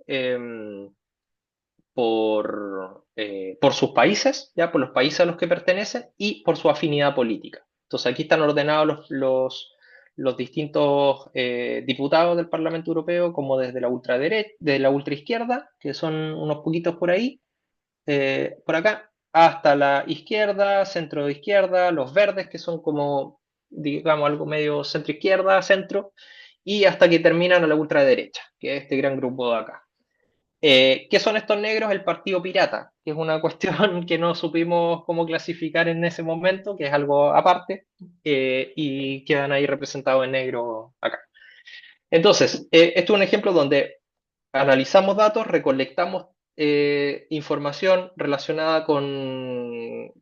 por sus países, ya por los países a los que pertenecen y por su afinidad política. Entonces aquí están ordenados los distintos diputados del Parlamento Europeo, como desde la ultraderecha, de la ultraizquierda, que son unos poquitos por ahí, por acá, hasta la izquierda, centro de izquierda, los verdes, que son como, digamos, algo medio centro izquierda, centro, y hasta que terminan a la ultraderecha, que es este gran grupo de acá. ¿Qué son estos negros? El Partido Pirata, que es una cuestión que no supimos cómo clasificar en ese momento, que es algo aparte, y quedan ahí representados en negro acá. Entonces, esto es un ejemplo donde analizamos datos, recolectamos información relacionada con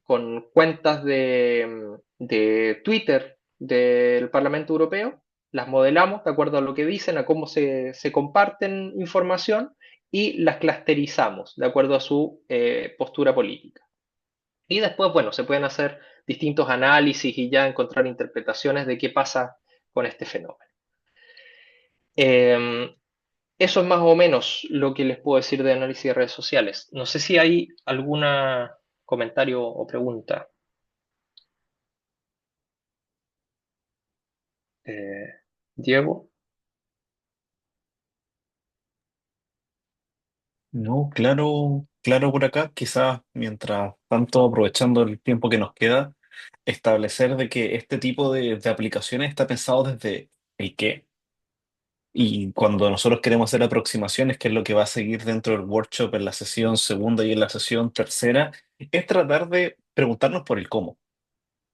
cuentas de Twitter del Parlamento Europeo, las modelamos de acuerdo a lo que dicen, a cómo se comparten información y las clusterizamos de acuerdo a su postura política. Y después, bueno, se pueden hacer distintos análisis y ya encontrar interpretaciones de qué pasa con este fenómeno. eso es más o menos lo que les puedo decir de análisis de redes sociales. No sé si hay algún comentario o pregunta. Eh, Diego. No, claro, claro por acá, quizás mientras tanto, aprovechando el tiempo que nos queda, establecer de que este tipo de aplicaciones está pensado desde el qué. Y cuando nosotros queremos hacer aproximaciones, que es lo que va a seguir dentro del workshop en la sesión segunda y en la sesión tercera, es tratar de preguntarnos por el cómo.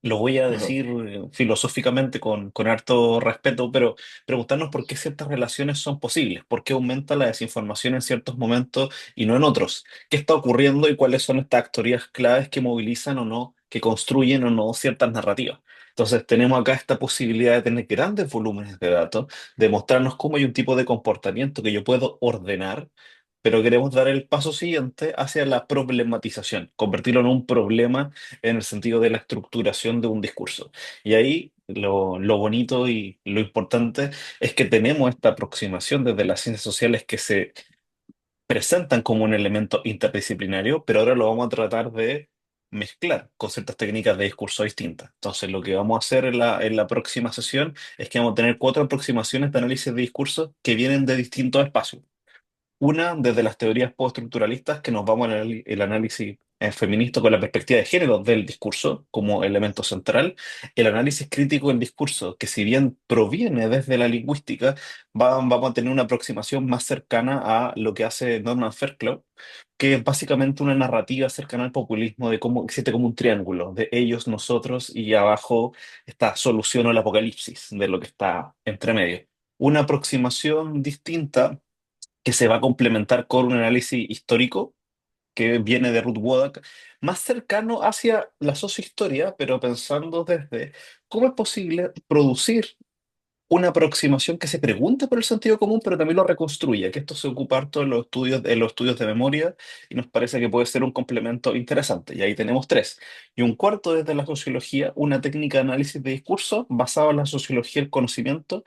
Lo voy a Ujú, decir filosóficamente con harto respeto, pero preguntarnos por qué ciertas relaciones son posibles, por qué aumenta la desinformación en ciertos momentos y no en otros, qué está ocurriendo y cuáles son estas actorías claves que movilizan o no, que construyen o no ciertas narrativas. Entonces tenemos acá esta posibilidad de tener grandes volúmenes de datos, de mostrarnos cómo hay un tipo de comportamiento que yo puedo ordenar, pero queremos dar el paso siguiente hacia la problematización, convertirlo en un problema en el sentido de la estructuración de un discurso. Y ahí lo bonito y lo importante es que tenemos esta aproximación desde las ciencias sociales que se presentan como un elemento interdisciplinario, pero ahora lo vamos a tratar de mezclar con ciertas técnicas de discurso distintas. Entonces, lo que vamos a hacer en la próxima sesión es que vamos a tener cuatro aproximaciones de análisis de discurso que vienen de distintos espacios. Una, desde las teorías postestructuralistas, que nos vamos al el análisis feminista con la perspectiva de género del discurso como elemento central. El análisis crítico del discurso, que si bien proviene desde la lingüística, vamos a tener una aproximación más cercana a lo que hace Norman Fairclough, que es básicamente una narrativa cercana al populismo de cómo existe como un triángulo de ellos, nosotros y abajo esta solución o el apocalipsis de lo que está entre medio. Una aproximación distinta que se va a complementar con un análisis histórico que viene de Ruth Wodak, más cercano hacia la sociohistoria, pero pensando desde cómo es posible producir una aproximación que se pregunte por el sentido común, pero también lo reconstruya, que esto se ocupa harto en los estudios de memoria y nos parece que puede ser un complemento interesante. Y ahí tenemos tres. Y un cuarto desde la sociología, una técnica de análisis de discurso basada en la sociología del conocimiento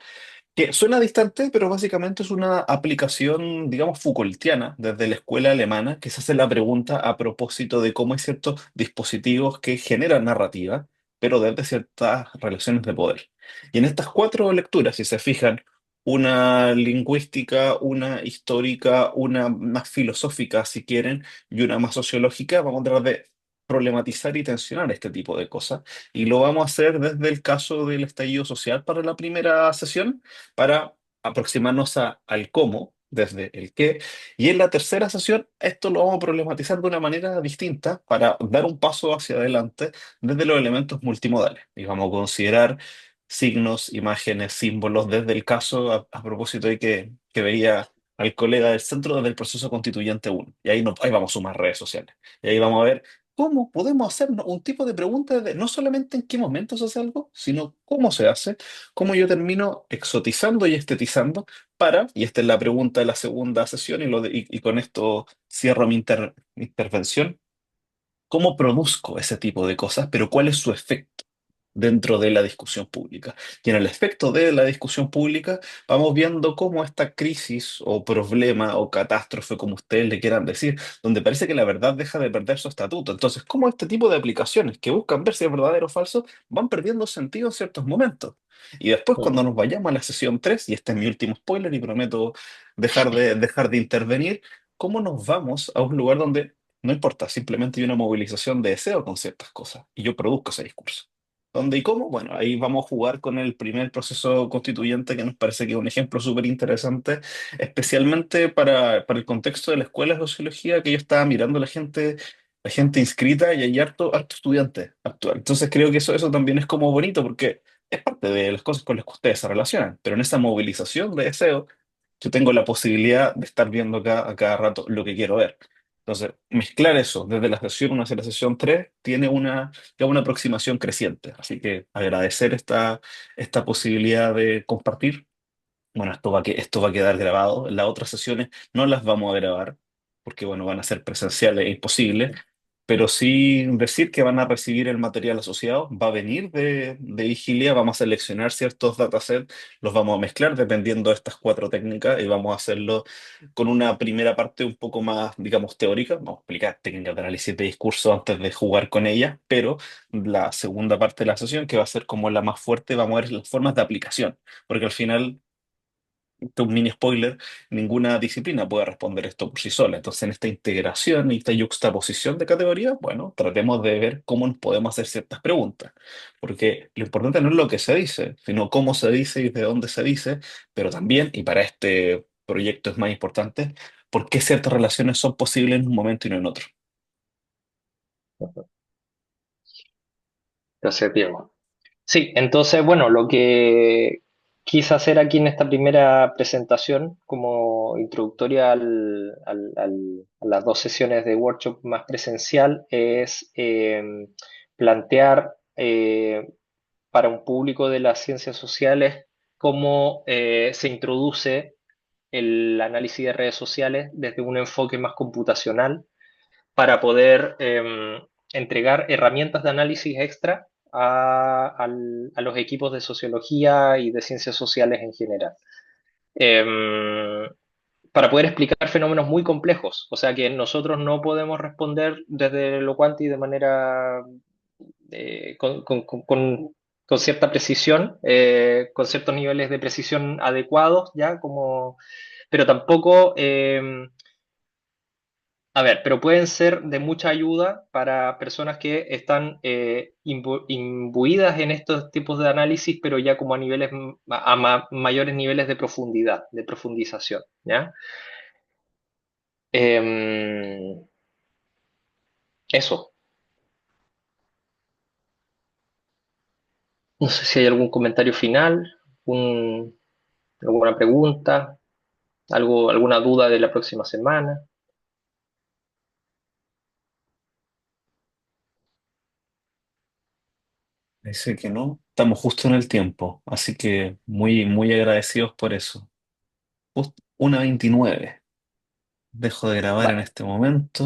que suena distante, pero básicamente es una aplicación, digamos, Foucaultiana desde la escuela alemana, que se hace la pregunta a propósito de cómo hay ciertos dispositivos que generan narrativa, pero desde ciertas relaciones de poder. Y en estas cuatro lecturas, si se fijan, una lingüística, una histórica, una más filosófica, si quieren, y una más sociológica, vamos a tratar de problematizar y tensionar este tipo de cosas. Y lo vamos a hacer desde el caso del estallido social para la primera sesión para aproximarnos al cómo, desde el qué. Y en la tercera sesión, esto lo vamos a problematizar de una manera distinta para dar un paso hacia adelante desde los elementos multimodales. Y vamos a considerar signos, imágenes, símbolos, desde el caso, a propósito de que veía al colega del centro desde el proceso constituyente uno. Y ahí, no, ahí vamos a sumar redes sociales. Y ahí vamos a ver cómo podemos hacernos un tipo de pregunta de no solamente en qué momento se hace algo, sino cómo se hace, cómo yo termino exotizando y estetizando para, y esta es la pregunta de la segunda sesión, y con esto cierro mi intervención, ¿cómo produzco ese tipo de cosas, pero cuál es su efecto dentro de la discusión pública? Y en el efecto de la discusión pública vamos viendo cómo esta crisis o problema o catástrofe, como ustedes le quieran decir, donde parece que la verdad deja de perder su estatuto. Entonces, cómo este tipo de aplicaciones que buscan ver si es verdadero o falso van perdiendo sentido en ciertos momentos. Y después, cuando nos vayamos a la sesión 3 y este es mi último spoiler y prometo dejar de intervenir, ¿cómo nos vamos a un lugar donde no importa, simplemente hay una movilización de deseo con ciertas cosas y yo produzco ese discurso? ¿Dónde y cómo? Bueno, ahí vamos a jugar con el primer proceso constituyente que nos parece que es un ejemplo súper interesante, especialmente para el contexto de la escuela de sociología, que yo estaba mirando la gente inscrita y hay harto estudiante actual. Entonces creo que eso también es como bonito porque es parte de las cosas con las que ustedes se relacionan, pero en esa movilización de deseo yo tengo la posibilidad de estar viendo acá a cada rato lo que quiero ver. Entonces, mezclar eso desde la sesión 1 hacia la sesión 3 tiene ya una aproximación creciente. Así que agradecer esta posibilidad de compartir. Bueno, esto va a quedar grabado. Las otras sesiones no las vamos a grabar porque, bueno, van a ser presenciales e imposibles. pero sí decir que van a recibir el material asociado, va a venir de Vigilia, vamos a seleccionar ciertos datasets, los vamos a mezclar dependiendo de estas cuatro técnicas y vamos a hacerlo con una primera parte un poco más, digamos, teórica. Vamos a explicar técnicas de análisis de discurso antes de jugar con ellas, pero la segunda parte de la sesión, que va a ser como la más fuerte, vamos a ver las formas de aplicación, porque al final un mini spoiler, ninguna disciplina puede responder esto por sí sola. Entonces, en esta integración y esta yuxtaposición de categorías, bueno, tratemos de ver cómo nos podemos hacer ciertas preguntas. Porque lo importante no es lo que se dice, sino cómo se dice y de dónde se dice, pero también, y para este proyecto es más importante, por qué ciertas relaciones son posibles en un momento y no en otro. Gracias, Diego. Sí, entonces, bueno, lo que quise hacer aquí en esta primera presentación, como introductoria a las dos sesiones de workshop más presencial, es plantear para un público de las ciencias sociales cómo se introduce el análisis de redes sociales desde un enfoque más computacional para poder entregar herramientas de análisis extra a los equipos de sociología y de ciencias sociales en general. Para poder explicar fenómenos muy complejos, o sea que nosotros no podemos responder desde lo cuanti de manera con cierta precisión, con ciertos niveles de precisión adecuados, ya como, pero tampoco a ver, pero pueden ser de mucha ayuda para personas que están imbuidas en estos tipos de análisis, pero ya como a niveles, mayores niveles de profundidad, de profundización, ¿ya? Em, eso. No sé si hay algún comentario final, un- alguna pregunta, alguna duda de la próxima semana. Dice que no, estamos justo en el tiempo, así que muy, muy agradecidos por eso. Justo 1:29. Dejo de grabar en Vale. este momento.